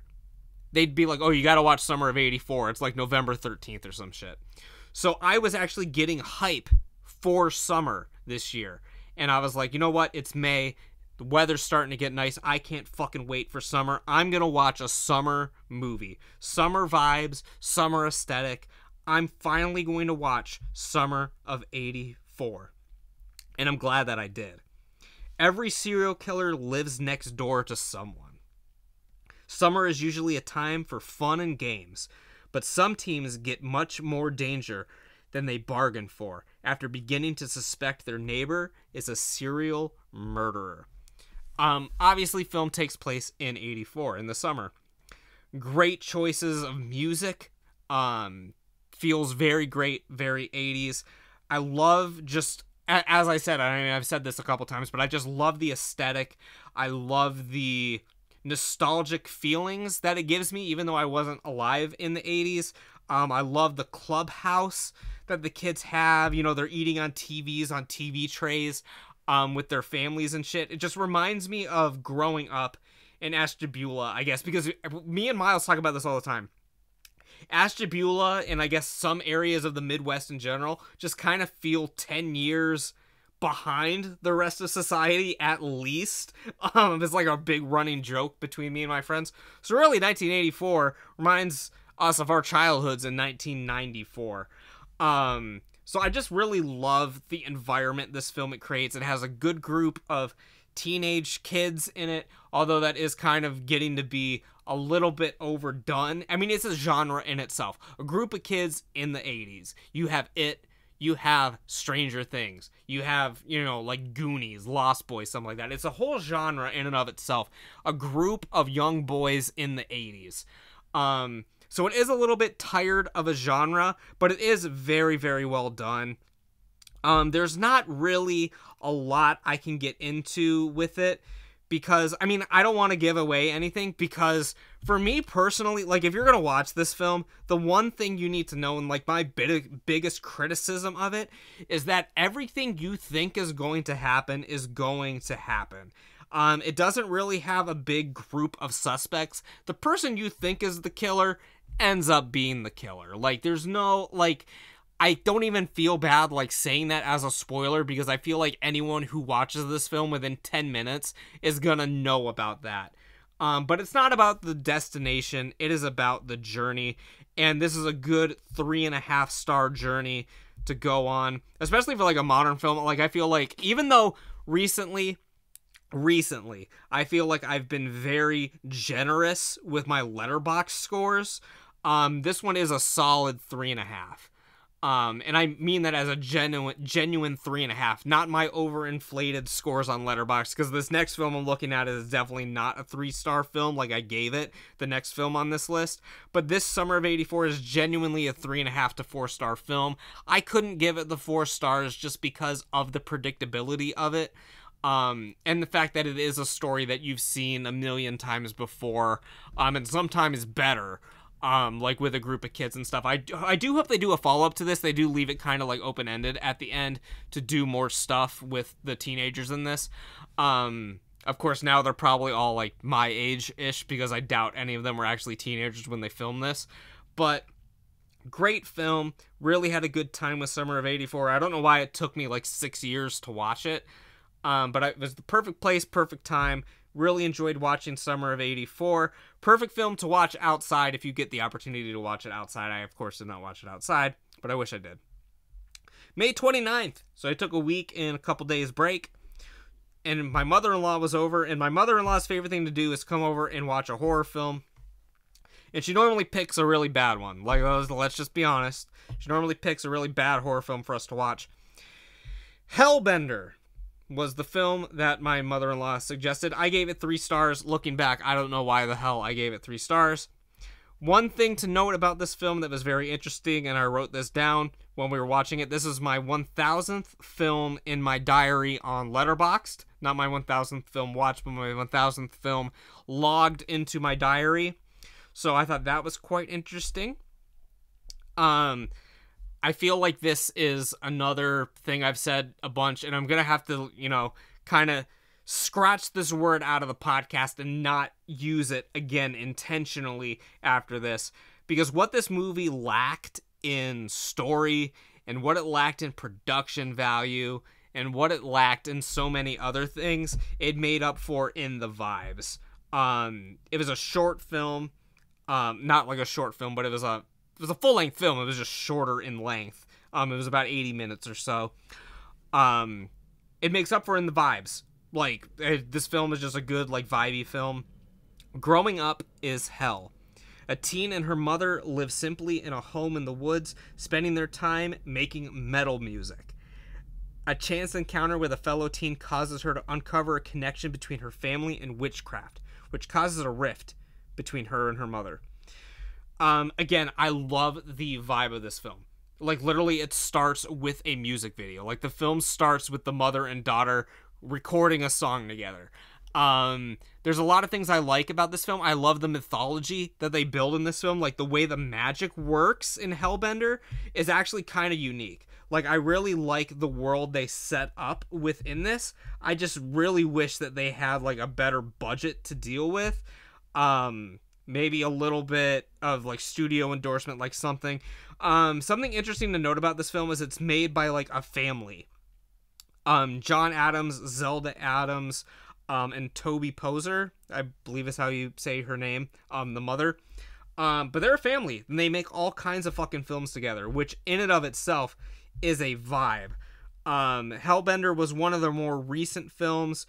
They'd be like, oh, you gotta watch Summer of '84. It's like November 13th or some shit. So I was actually getting hype for summer this year. And I was like, you know what? It's May. The weather's starting to get nice. I can't fucking wait for summer. I'm gonna watch a summer movie. Summer vibes, summer aesthetic. I'm finally going to watch Summer of '84. And I'm glad that I did. Every serial killer lives next door to someone. Summer is usually a time for fun and games, but some teams get much more danger than they bargain for after beginning to suspect their neighbor is a serial murderer. Obviously, film takes place in '84, in the summer. Great choices of music. Feels very great, very 80s. I love just, as I said, I mean, I've said this a couple times, but I just love the aesthetic. I love the nostalgic feelings that it gives me, even though I wasn't alive in the 80s. I love the clubhouse that the kids have. You know, they're eating on TVs, on TV trays, with their families and shit. It just reminds me of growing up in Ashtabula, I guess, because me and Miles talk about this all the time. Ashtabula, and I guess some areas of the Midwest in general, just kind of feel 10 years behind the rest of society, at least. It's like a big running joke between me and my friends. So really, 1984 reminds us of our childhoods in 1994. So I just really love the environment this film creates. It has a good group of teenage kids in it, although that is kind of getting to be a little bit overdone. I mean, it's a genre in itself. A group of kids in the 80s. You have It, you have Stranger Things, you have, you know, like Goonies, Lost Boys, something like that. It's a whole genre in and of itself. A group of young boys in the 80s. So it is a little bit tired of a genre, but it is very, very well done. There's not really a lot I can get into with it because, I mean, I don't want to give away anything because for me personally, like, if you're going to watch this film, the one thing you need to know, and like my biggest criticism of it, is that everything you think is going to happen is going to happen. It doesn't really have a big group of suspects. The person you think is the killer ends up being the killer. Like, there's no, like, I don't even feel bad, like, saying that as a spoiler, because I feel like anyone who watches this film within 10 minutes is gonna know about that. But it's not about the destination, it is about the journey, and this is a good 3.5-star journey to go on, especially for, like, a modern film. Like, I feel like, even though recently, I feel like I've been very generous with my Letterboxd scores. This one is a solid 3.5. And I mean that as a genuine 3.5, not my overinflated scores on Letterboxd, because this next film I'm looking at is definitely not a 3-star film like I gave it, the next film on this list, but this Summer of '84 is genuinely a 3.5 to 4-star film. I couldn't give it the 4 stars just because of the predictability of it. And the fact that it is a story that you've seen a million times before, and sometimes better, like with a group of kids and stuff. I do hope they do a follow-up to this. They do leave it kind of like open-ended at the end to do more stuff with the teenagers in this. Of course, now they're probably all like my age-ish, because I doubt any of them were actually teenagers when they filmed this. But great film. Really had a good time with Summer of '84. I don't know why it took me like 6 years to watch it. But it was the perfect place, perfect time. Really enjoyed watching Summer of '84. Perfect film to watch outside if you get the opportunity to watch it outside. I, of course, did not watch it outside, but I wish I did. May 29th. So I took a week and a couple days break. And my mother-in-law was over. And my mother-in-law's favorite thing to do is come over and watch a horror film. And she normally picks a really bad one. Like, let's just be honest. She normally picks a really bad horror film for us to watch. Hellbender was the film that my mother-in-law suggested. I gave it 3 stars. Looking back, I don't know why the hell I gave it 3 stars. One thing to note about this film that was very interesting, and I wrote this down when we were watching it. This is my 1,000th film in my diary on Letterboxd. Not my 1,000th film watched, but my 1,000th film logged into my diary. So I thought that was quite interesting. I feel like this is another thing I've said a bunch, and I'm going to have to, kind of scratch this word out of the podcast and not use it again intentionally after this. Because what this movie lacked in story, and what it lacked in production value, and what it lacked in so many other things, it made up for in the vibes. It was a short film. Not like a short film, but it was a full-length film. It was just shorter in length. It was about 80 minutes or so. It makes up for in the vibes. Like, this film is just a good, like, vibey film. Growing up is hell. A teen and her mother live simply in a home in the woods, spending their time making metal music. A chance encounter with a fellow teen causes her to uncover a connection between her family and witchcraft, which causes a rift between her and her mother. Again, I love the vibe of this film. Like, literally, it starts with a music video. Like, the film starts with the mother and daughter recording a song together. There's a lot of things I like about this film. I love the mythology that they build in this film. Like, the way the magic works in Hellbender is actually kind of unique. Like, I really like the world they set up within this. I just really wish that they had, like, a better budget to deal with. Maybe a little bit of, like, studio endorsement, like something. Something interesting to note about this film is it's made by, like, a family. John Adams, Zelda Adams, and Toby Poser, I believe is how you say her name, the mother. But they're a family, and they make all kinds of fucking films together, which in and of itself is a vibe. Hellbender was one of their more recent films,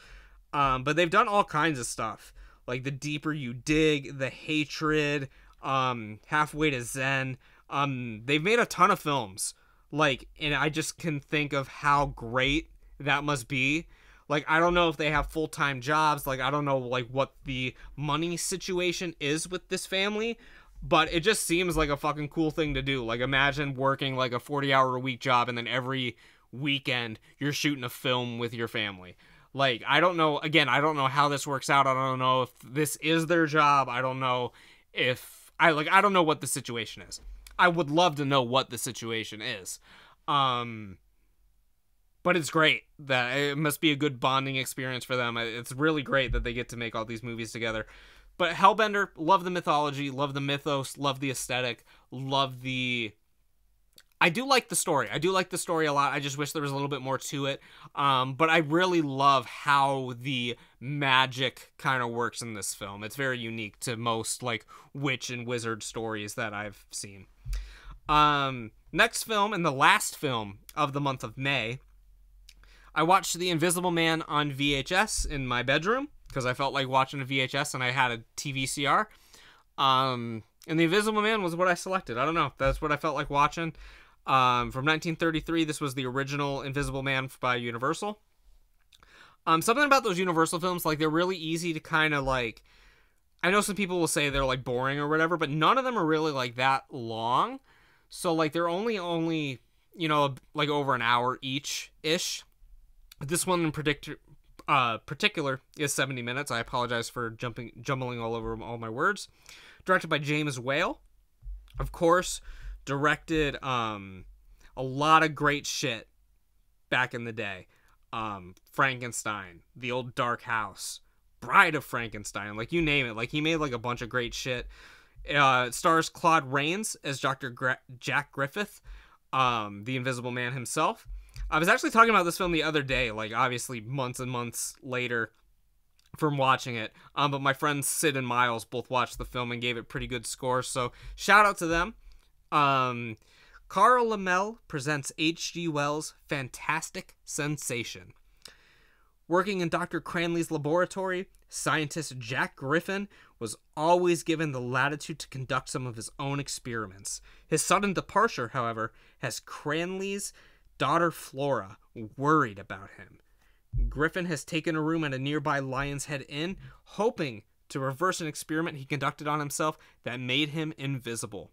but they've done all kinds of stuff. Like The Deeper You Dig, The Hatred, Halfway to Zen. They've made a ton of films. Like, and I just can think of how great that must be. Like, I don't know if they have full-time jobs. Like, I don't know, like, what the money situation is with this family. But it just seems like a fucking cool thing to do. Like, imagine working, like, a 40-hour-a-week job, and then every weekend you're shooting a film with your family. Like, I don't know, again, I don't know how this works out. I don't know if this is their job. I don't know if, I don't know what the situation is. I would love to know what the situation is. But it's great. That it must be a good bonding experience for them. It's really great that they get to make all these movies together. But Hellbender, love the mythology, love the mythos, love the aesthetic, love the... I do like the story. I do like the story a lot. I just wish there was a little bit more to it. But I really love how the magic kind of works in this film. It's very unique to most, like, witch and wizard stories that I've seen. Next film, and the last film of the month of May, I watched The Invisible Man on VHS in my bedroom because I felt like watching a VHS and I had a TVCR. And The Invisible Man was what I selected. I don't know. That's what I felt like watching. From 1933, this was the original Invisible Man by Universal. Something about those Universal films, like, they're really easy to kind of, like, I know some people will say they're, like, boring or whatever, but none of them are really, like, that long. So, like, they're only, like, over an hour each-ish. This one in particular is 70 minutes. I apologize for jumbling all over all my words. Directed by James Whale. Of course, directed a lot of great shit back in the day. Frankenstein, The Old Dark House, Bride of Frankenstein, like you name it. Like he made like a bunch of great shit. It stars Claude Rains as Jack Griffith, the Invisible Man himself. I was actually talking about this film the other day, like obviously months and months later from watching it. But my friends Sid and Miles both watched the film and gave it pretty good scores, so shout out to them. Carl Lammel presents H.G. Wells' fantastic sensation. Working in Dr. Cranley's laboratory, scientist Jack Griffin was always given the latitude to conduct some of his own experiments. His sudden departure, however, has Cranley's daughter Flora worried about him. Griffin has taken a room at a nearby Lion's Head Inn, hoping to reverse an experiment he conducted on himself that made him invisible.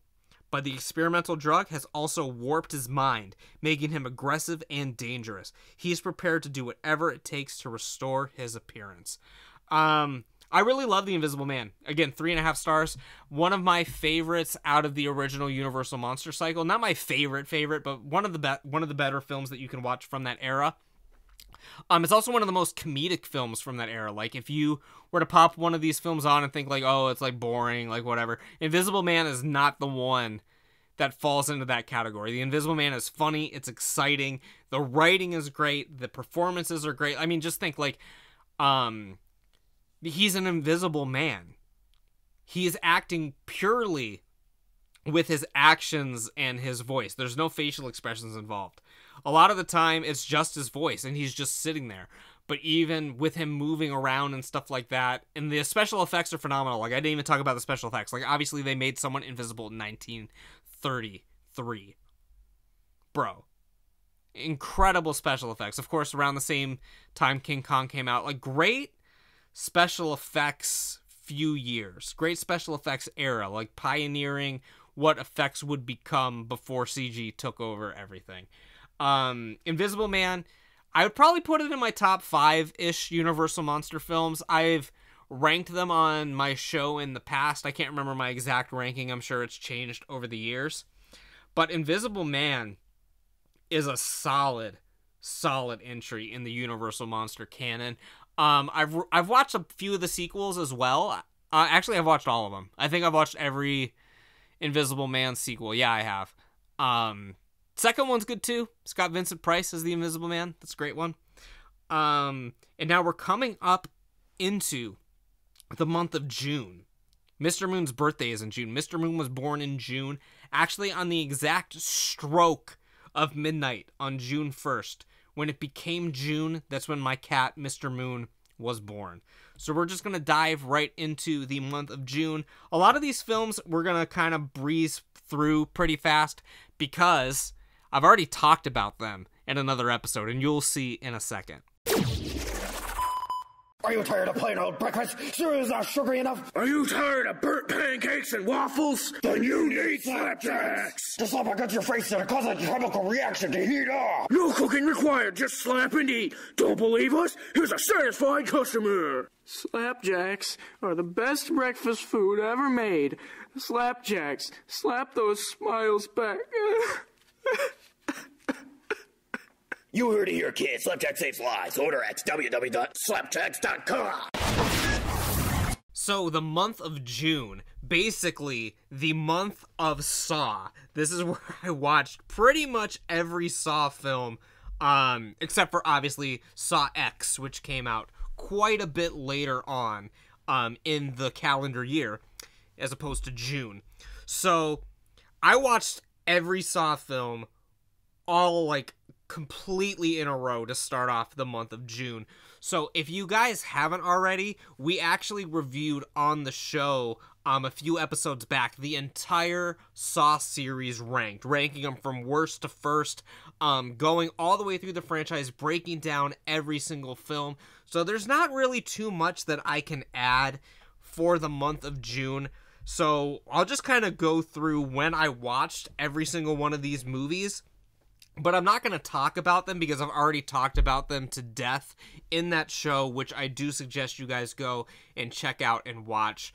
But the experimental drug has also warped his mind, making him aggressive and dangerous. He is prepared to do whatever it takes to restore his appearance. I really love The Invisible Man. Again, 3.5 stars. One of my favorites out of the original Universal Monster cycle. Not my favorite, but one of the better films that you can watch from that era. It's also one of the most comedic films from that era. Like, if you were to pop one of these films on and think, like, oh, it's, like, boring, like, whatever. Invisible Man is not the one that falls into that category. The Invisible Man is funny. It's exciting. The writing is great. The performances are great. I mean, just think, like, he's an invisible man. He is acting purely with his actions and his voice. There's no facial expressions involved. A lot of the time, it's just his voice, and he's just sitting there. But even with him moving around and stuff like that, and the special effects are phenomenal. Like, I didn't even talk about the special effects. Like, obviously, they made someone invisible in 1933. Bro. Incredible special effects. Of course, around the same time King Kong came out. Like, great special effects few years. Great special effects era. Like, pioneering what effects would become before CG took over everything. Invisible Man, I would probably put it in my top 5-ish Universal Monster films. I've ranked them on my show in the past. I can't remember my exact ranking. I'm sure it's changed over the years. But Invisible Man is a solid entry in the Universal Monster canon. I've watched a few of the sequels as well. Actually, I've watched all of them. I think I've watched every Invisible Man sequel. Yeah, I have. Second one's good too. It's got Vincent Price as the Invisible Man. That's a great one. And now we're coming up into the month of June. Mr. Moon's birthday is in June. Mr. Moon was born in June, actually on the exact stroke of midnight on June 1st. When it became June, that's when my cat, Mr. Moon, was born. So we're just going to dive right into the month of June. A lot of these films we're going to kind of breeze through pretty fast because I've already talked about them in another episode, and you'll see in a second. Are you tired of plain old breakfast? Cereal's not sugary enough? Are you tired of burnt pancakes and waffles? Then you need Slapjacks! To slap against your face and cause a chemical reaction to heat up! No cooking required, just slap and eat! Don't believe us? Here's a satisfied customer! Slapjacks are the best breakfast food ever made. Slapjacks, slap those smiles back. You heard it here, kids. Slapjack saves lives. Order at www.slapjacks.com. So the month of June, basically the month of Saw. This is where I watched pretty much every Saw film, except for obviously Saw X, which came out quite a bit later on in the calendar year, as opposed to June. So I watched every Saw film all like completely in a row to start off the month of June. So if you guys haven't already, we actually reviewed on the show a few episodes back the entire Saw series ranking them from worst to first, going all the way through the franchise, breaking down every single film. So there's not really too much that I can add for the month of June. So I'll just kind of go through when I watched every single one of these movies But I'm not going to talk about them because I've already talked about them to death in that show, which I do suggest you guys go and check out and watch.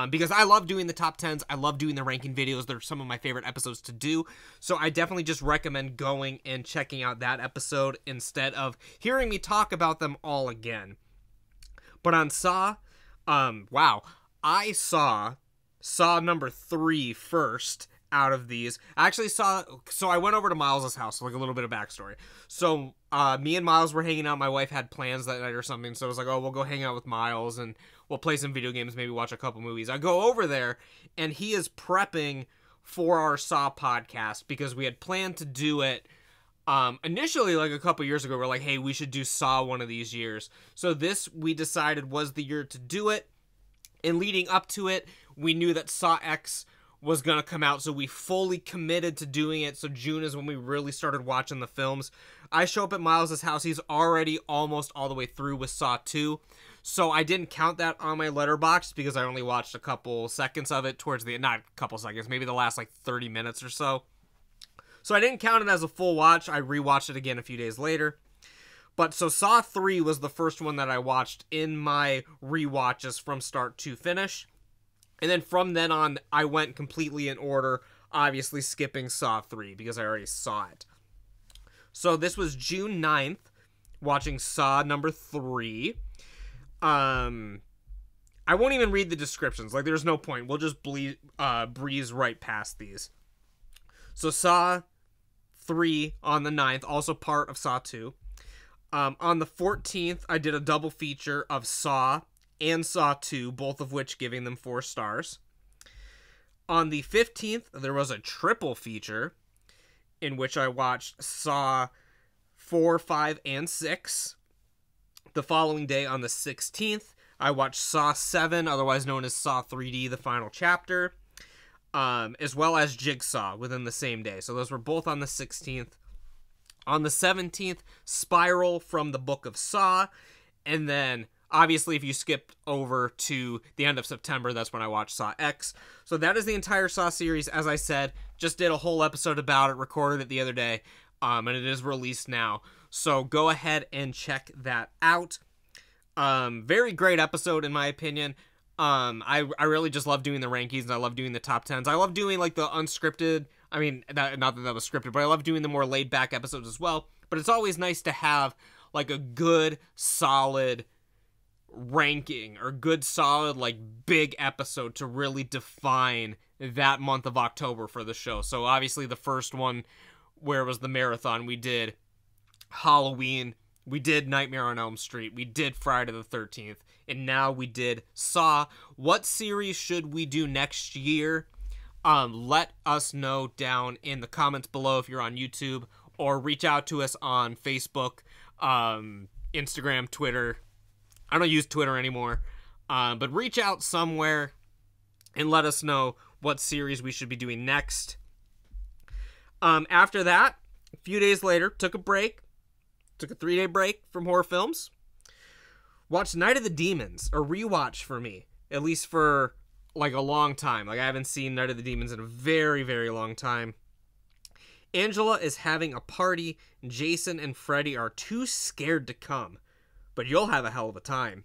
Because I love doing the top 10s. I love doing the ranking videos. They're some of my favorite episodes to do. So I definitely just recommend going and checking out that episode instead of hearing me talk about them all again. But on Saw, wow, I saw number 3 first out of these. I actually so I went over to Miles's house, like a little bit of backstory. So me and Miles were hanging out. My wife had plans that night or something, so I was like, oh, we'll go hang out with Miles and we'll play some video games, maybe watch a couple movies. I go over there and he is prepping for our Saw podcast because we had planned to do it initially, like a couple years ago. We're like, hey, we should do Saw one of these years. So this, we decided, was the year to do it. And leading up to it, we knew that Saw X was going to come out, so we fully committed to doing it. So June is when we really started watching the films. I show up at Miles' house. He's already almost all the way through with Saw 2. So I didn't count that on my Letterboxd because I only watched a couple seconds of it towards the end. Not a couple seconds, maybe the last like 30 minutes or so. So I didn't count it as a full watch. I rewatched it again a few days later. But so Saw 3 was the first one that I watched in my rewatches from start to finish. And then from then on, I went completely in order, obviously skipping Saw 3 because I already saw it. So this was June 9th, watching Saw number 3. I won't even read the descriptions. Like, there's no point. We'll just breeze right past these. So Saw 3 on the 9th, also part of Saw 2. On the 14th, I did a double feature of Saw and Saw 2, both of which giving them 4 stars. On the 15th, there was a triple feature in which I watched Saw 4, 5, and 6. The following day, on the 16th, I watched Saw 7, otherwise known as Saw 3D, the final chapter, as well as Jigsaw within the same day. So those were both on the 16th. On the 17th, Spiral from the Book of Saw, and then obviously, if you skip over to the end of September, that's when I watched Saw X. So that is the entire Saw series. As I said, just did a whole episode about it, recorded it the other day, and it is released now. So go ahead and check that out. Very great episode, in my opinion. I really just love doing the rankings, and I love doing the top 10s. I love doing, like, the unscripted. I mean, not that that was scripted, but I love doing the more laid-back episodes as well. But it's always nice to have, like, a good, solid ranking or good solid like big episode to really define that month of October for the show. So obviously the first one where it was the marathon, we did Halloween, we did Nightmare on Elm Street, we did Friday the 13th, and now we did Saw. What series should we do next year? Let us know down in the comments below if you're on YouTube, or reach out to us on Facebook, Instagram, Twitter. I don't use Twitter anymore, but reach out somewhere and let us know what series we should be doing next. After that, a few days later, took a 3-day break from horror films. Watched Night of the Demons, a rewatch for me, at least for like a long time. Like I haven't seen Night of the Demons in a very, very long time. Angela is having a party. Jason and Freddy are too scared to come, but you'll have a hell of a time.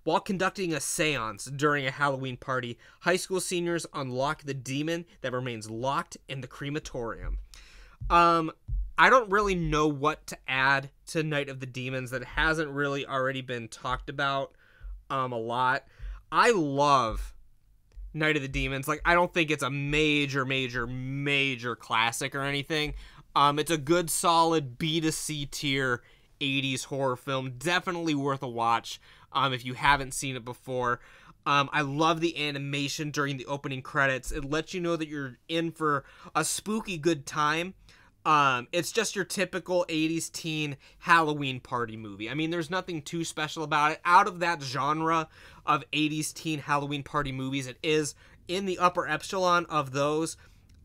While conducting a seance during a Halloween party, high school seniors unlock the demon that remains locked in the crematorium. I don't really know what to add to Night of the Demons that hasn't really already been talked about a lot. I love Night of the Demons. Like, I don't think it's a major classic or anything. It's a good, solid B to C tier 80s horror film. Definitely worth a watch if you haven't seen it before. I love the animation during the opening credits. It lets you know that you're in for a spooky good time. It's just your typical 80s teen Halloween party movie. I mean, there's nothing too special about it. Out of that genre of 80s teen Halloween party movies, it is in the upper echelon of those.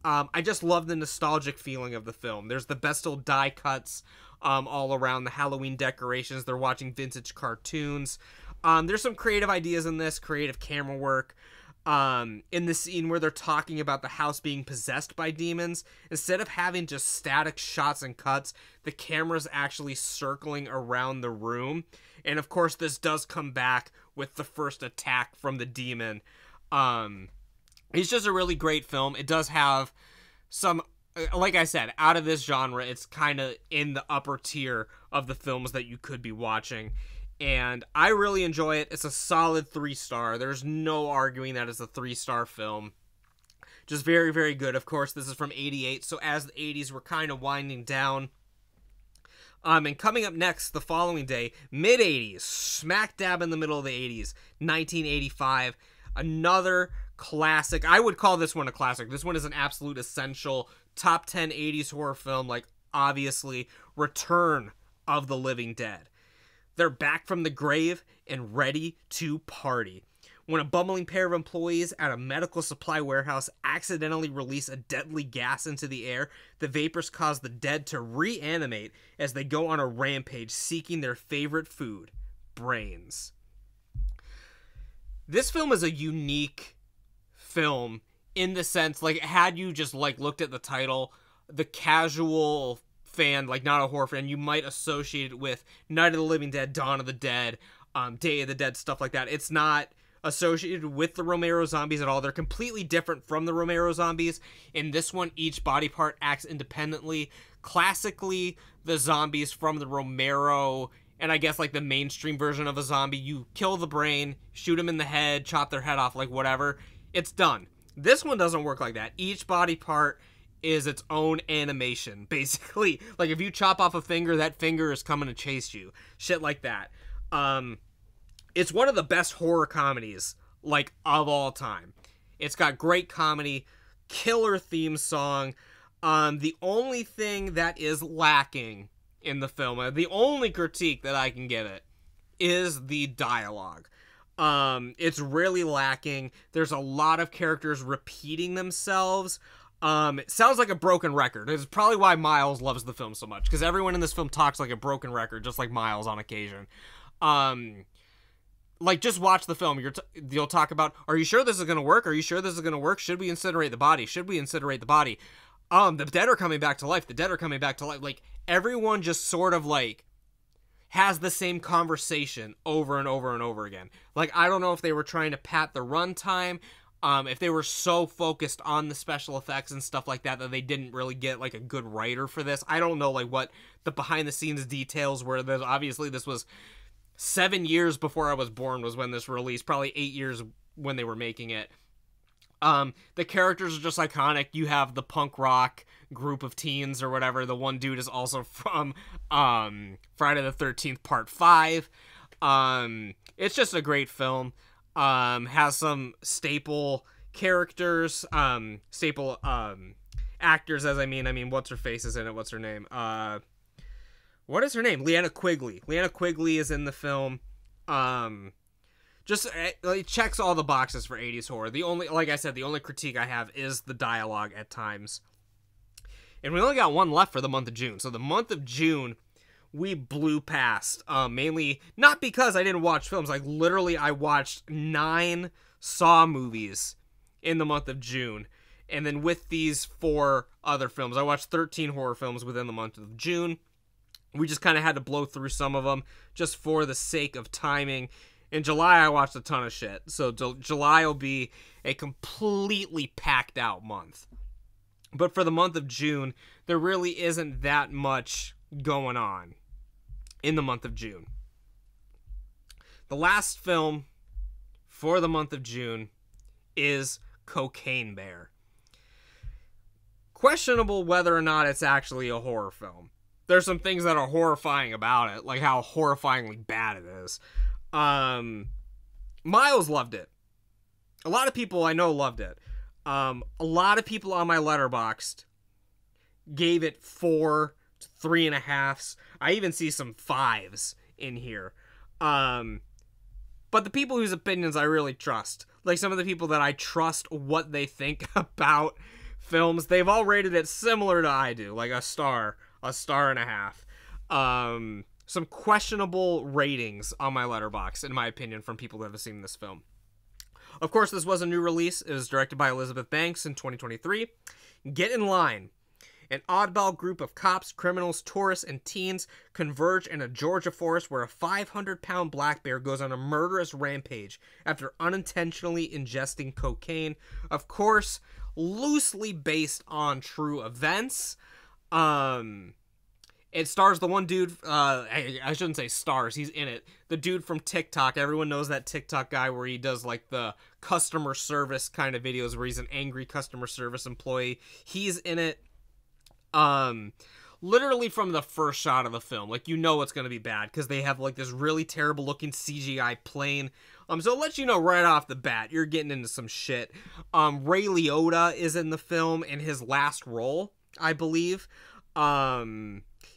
I just love the nostalgic feeling of the film. There's the best old die cuts all around, the Halloween decorations. They're watching vintage cartoons. There's some creative ideas in this, creative camera work. in the scene where they're talking about the house being possessed by demons, instead of having just static shots and cuts, the camera's actually circling around the room. And of course, this does come back with the first attack from the demon. It's just a really great film. It does have some, like I said, out of this genre, it's kind of in the upper tier of the films that you could be watching. And I really enjoy it. It's a solid 3-star. There's no arguing that it's a 3-star film. Just very, very good. Of course, this is from 88, so as the 80s were kind of winding down. And coming up next, the following day, mid-80s, smack dab in the middle of the 80s, 1985, another classic. I would call this one a classic. This one is an absolute essential top 10 80s horror film, like, obviously, Return of the Living Dead. They're back from the grave and ready to party. When a bumbling pair of employees at a medical supply warehouse accidentally release a deadly gas into the air, the vapors cause the dead to reanimate as they go on a rampage seeking their favorite food, brains. This film is a unique film in the sense, like, had you just, like, looked at the title, the casual fan, like not a horror fan, you might associate it with Night of the Living Dead, Dawn of the Dead, Day of the Dead, stuff like that. It's not associated with the Romero zombies at all. They're completely different from the Romero zombies. In this one, each body part acts independently. Classically, the zombies from the Romero, and I guess like the mainstream version of a zombie, you kill the brain, shoot them in the head, chop their head off, like whatever, it's done. This one doesn't work like that. Each body part is its own animation, basically. Like, if you chop off a finger, that finger is coming to chase you. Shit like that. It's one of the best horror comedies, like, of all time. It's got great comedy, killer theme song. The only thing that is lacking in the film, the only critique that I can give it, is the dialogue. It's really lacking. There's a lot of characters repeating themselves. It sounds like a broken record. It's probably why Miles loves the film so much, because everyone in this film talks like a broken record, just like Miles on occasion. Like, just watch the film. You'll talk about, are you sure this is going to work? Are you sure this is going to work? Should we incinerate the body? Should we incinerate the body? The dead are coming back to life. The dead are coming back to life. Like, everyone just sort of, like, has the same conversation over and over and over again. Like, I don't know if they were trying to pat the runtime, if they were so focused on the special effects and stuff like that they didn't really get, like, a good writer for this. I don't know, like, what the behind-the-scenes details were. Obviously, this was 7 years before I was born was when this released. Probably 8 years when they were making it. The characters are just iconic. You have the punk rock group of teens or whatever. The one dude is also from Friday the 13th Part 5. It's just a great film. Has some staple characters, staple actors, as I mean, what's her face is in it? What's her name? What is her name? Leanna Quigley. Leanna Quigley is in the film. Just it checks all the boxes for 80s horror. The only, like I said, the only critique I have is the dialogue at times. And we only got one left for the month of June. So the month of June, we blew past. Mainly, not because I didn't watch films. Like, literally, I watched 9 Saw movies in the month of June. And then with these 4 other films, I watched 13 horror films within the month of June. We just kind of had to blow through some of them just for the sake of timing. In July, I watched a ton of shit. So July will be a completely packed out month. But for the month of June, there really isn't that much going on in the month of June. The last film for the month of June is Cocaine Bear. Questionable whether or not it's actually a horror film. There's some things that are horrifying about it, like how horrifyingly bad it is. Miles loved it. A lot of people I know loved it. A lot of people on my Letterboxd gave it 4 to 3.5s. I even see some 5s in here. But the people whose opinions I really trust, like some of the people that I trust what they think about films, they've all rated it similar to I do, like a star and a half. Some questionable ratings on my Letterboxd, in my opinion, from people that have seen this film. Of course, this was a new release. It was directed by Elizabeth Banks in 2023. Get in line. An oddball group of cops, criminals, tourists, and teens converge in a Georgia forest where a 500-pound black bear goes on a murderous rampage after unintentionally ingesting cocaine. Of course, loosely based on true events. It stars the one dude, I shouldn't say stars, he's in it. The dude from TikTok. Everyone knows that TikTok guy where he does like the customer service kind of videos where he's an angry customer service employee. He's in it. Literally from the first shot of the film, like, you know it's gonna be bad because they have like this really terrible looking CGI plane. So it lets you know right off the bat you're getting into some shit. Ray Liotta is in the film in his last role, I believe.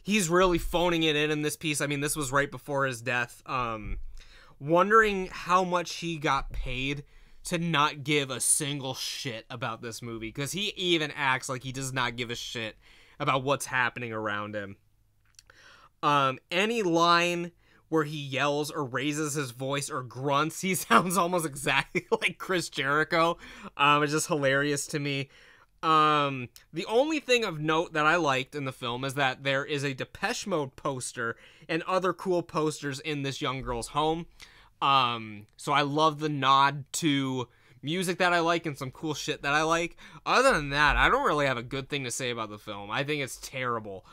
He's really phoning it in this piece. I mean, this was right before his death. Wondering how much he got paid to not give a single shit about this movie, because he even acts like he does not give a shit about what's happening around him. Any line where he yells or raises his voice or grunts, he sounds almost exactly like Chris Jericho. It's just hilarious to me. The only thing of note that I liked in the film is that there is a Depeche Mode poster and other cool posters in this young girl's home. So I love the nod to music that I like and some cool shit that I like. Other than that, I don't really have a good thing to say about the film. I think it's terrible.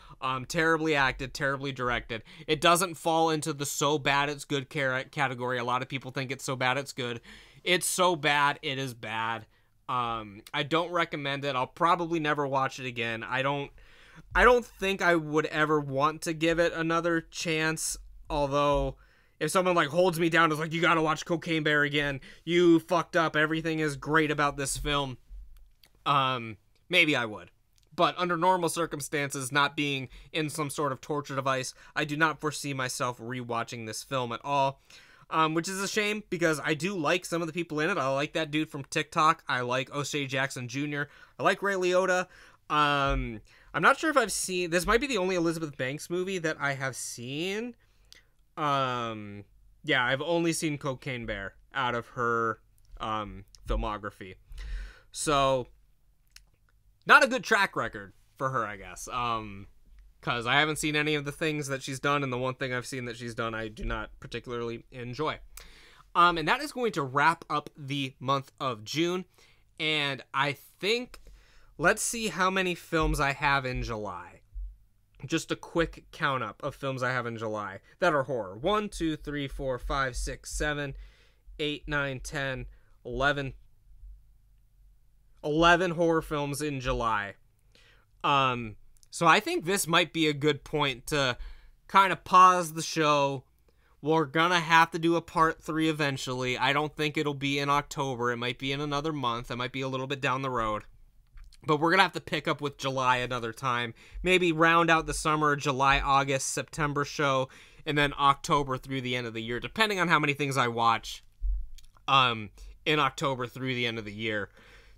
Terribly acted, terribly directed. It doesn't fall into the so bad it's good category. A lot of people think it's so bad it's good. It's so bad it is bad. I don't recommend it. I'll probably never watch it again. I don't think I would ever want to give it another chance, although if someone like holds me down and is like, you gotta watch Cocaine Bear again, you fucked up, everything is great about this film, maybe I would. But under normal circumstances, not being in some sort of torture device, I do not foresee myself rewatching this film at all. Which is a shame, because I do like some of the people in it. I like that dude from TikTok. I like O'Shea Jackson Jr. I like Ray Liotta. I'm not sure if I've seen... This might be the only Elizabeth Banks movie that I have seen. Yeah, I've only seen Cocaine Bear out of her filmography. So, not a good track record for her, I guess. Because I haven't seen any of the things that she's done, and the one thing I've seen that she's done I do not particularly enjoy. And that is going to wrap up the month of June, and I think, let's see how many films I have in July. Just a quick count up of films I have in July that are horror. 1, 2, 3, 4, 5, 6, 7, 8, 9, 10, 11. 11 horror films in July. So I think this might be a good point to kind of pause the show. We're gonna have to do a part 3 eventually. I don't think it'll be in October. It might be in another month. It might be a little bit down the road. But we're gonna have to pick up with July another time. Maybe round out the summer, July, August, September show, and then October through the end of the year, depending on how many things I watch in October through the end of the year,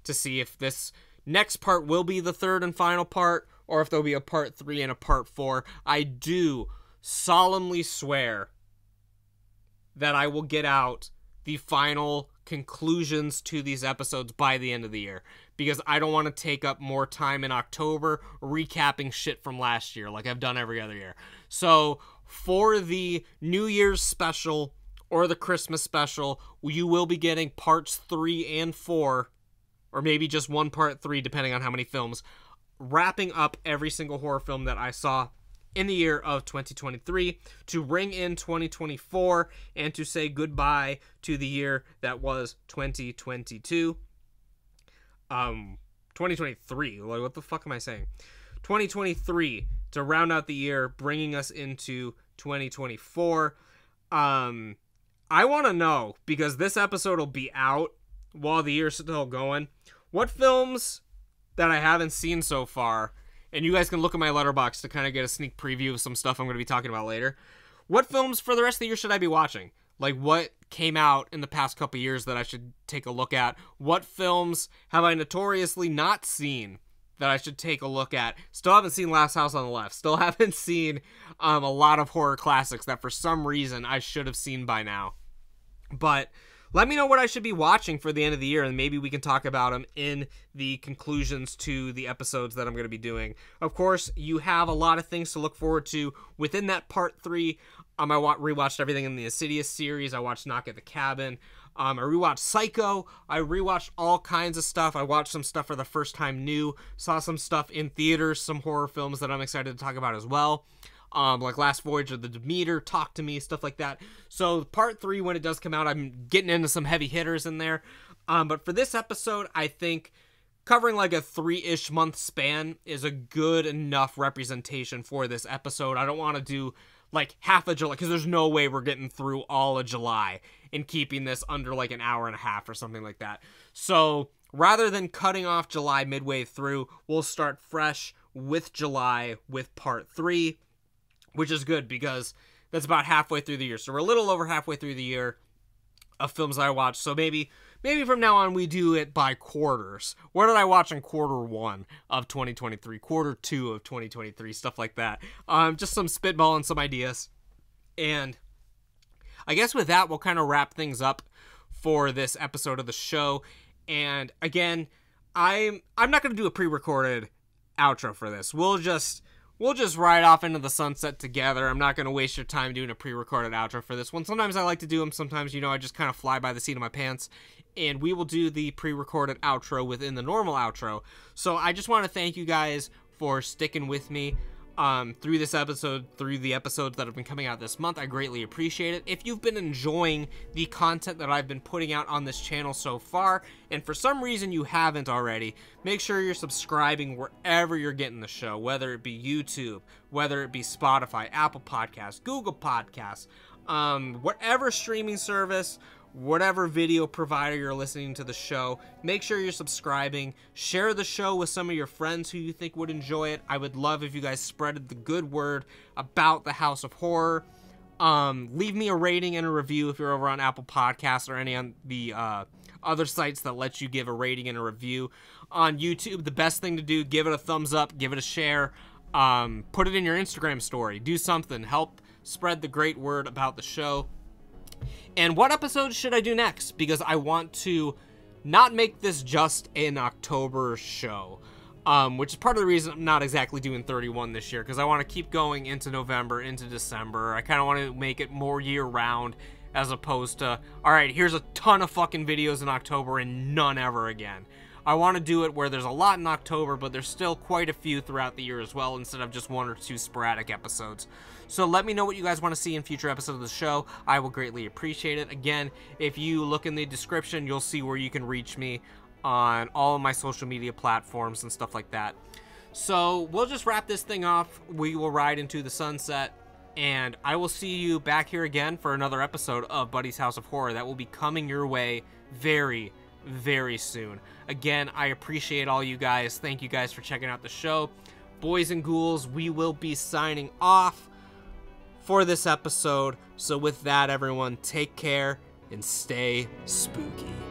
to see if this next part will be the third and final part, or if there'll be a part 3 and a part 4. I do solemnly swear that I will get out the final conclusions to these episodes by the end of the year, because I don't want to take up more time in October recapping shit from last year like I've done every other year. So for the New Year's special or the Christmas special, you will be getting parts 3 and 4, or maybe just one part 3 depending on how many films, wrapping up every single horror film that I saw in the year of 2023 to ring in 2024 and to say goodbye to the year that was 2022. 2023, like, what the fuck am I saying? 2023 to round out the year, bringing us into 2024. I want to know, because this episode will be out while the year's still going, what films that I haven't seen so far, and you guys can look at my Letterboxd to kind of get a sneak preview of some stuff I'm going to be talking about later. What films for the rest of the year should I be watching? Like, what came out in the past couple years that I should take a look at? What films have I notoriously not seen that I should take a look at? Still haven't seen Last House on the Left. Still haven't seen a lot of horror classics that for some reason I should have seen by now. But let me know what I should be watching for the end of the year, and maybe we can talk about them in the conclusions to the episodes that I'm going to be doing. Of course, you have a lot of things to look forward to within that part 3. I rewatched everything in the Insidious series. I watched Knock at the Cabin. I rewatched Psycho. I rewatched all kinds of stuff. I watched some stuff for the first time new. Saw some stuff in theaters, some horror films that I'm excited to talk about as well. Like Last Voyage of the Demeter, Talk to Me, stuff like that. So part 3, when it does come out, I'm getting into some heavy hitters in there. But for this episode, I think covering like a 3-ish month span is a good enough representation for this episode. I don't want to do like half of July, because there's no way we're getting through all of July and keeping this under like an hour and a half or something like that. So rather than cutting off July midway through, we'll start fresh with July with part 3, which is good because that's about halfway through the year. So we're a little over halfway through the year of films that I watched. So maybe from now on we do it by quarters. What did I watch in quarter 1 of 2023, quarter 2 of 2023, stuff like that. Just some spitball and some ideas. And I guess with that, we'll kind of wrap things up for this episode of the show. And again, I'm not going to do a pre-recorded outro for this. We'll just ride off into the sunset together. I'm not going to waste your time doing a pre-recorded outro for this one. Sometimes I like to do them. Sometimes, I just kind of fly by the seat of my pants. And we will do the pre-recorded outro within the normal outro. So I just want to thank you guys for sticking with me through this episode, through the episodes that have been coming out this month. I greatly appreciate it. If you've been enjoying the content that I've been putting out on this channel so far, and for some reason you haven't already, make sure you're subscribing wherever you're getting the show, whether it be YouTube, whether it be Spotify, Apple Podcasts, Google Podcasts, whatever streaming service, whatever video provider you're listening to the show. Make sure you're subscribing. Share the show with some of your friends who you think would enjoy it. I would love if you guys spread the good word about the House of Horror. Leave me a rating and a review if you're over on Apple Podcasts or any on the other sites that let you give a rating and a review. On YouTube, the best thing to do, give it a thumbs up, give it a share, put it in your Instagram story, do something, help spread the great word about the show. And what episodes should I do next? Because I want to not make this just an October show, which is part of the reason I'm not exactly doing 31 this year, because I want to keep going into November, into December. I kind of want to make it more year-round, as opposed to, all right, here's a ton of fucking videos in October and none ever again. I want to do it where there's a lot in October, but there's still quite a few throughout the year as well, instead of just 1 or 2 sporadic episodes. So let me know what you guys want to see in future episodes of the show. I will greatly appreciate it. Again, if you look in the description, you'll see where you can reach me on all of my social media platforms and stuff like that. So we'll just wrap this thing off. We will ride into the sunset, and I will see you back here again for another episode of Buddy's House of Horror that will be coming your way very, very soon. Again, I appreciate all you guys. Thank you guys for checking out the show. Boys and ghouls, we will be signing off for this episode. So with that, everyone, take care and stay spooky.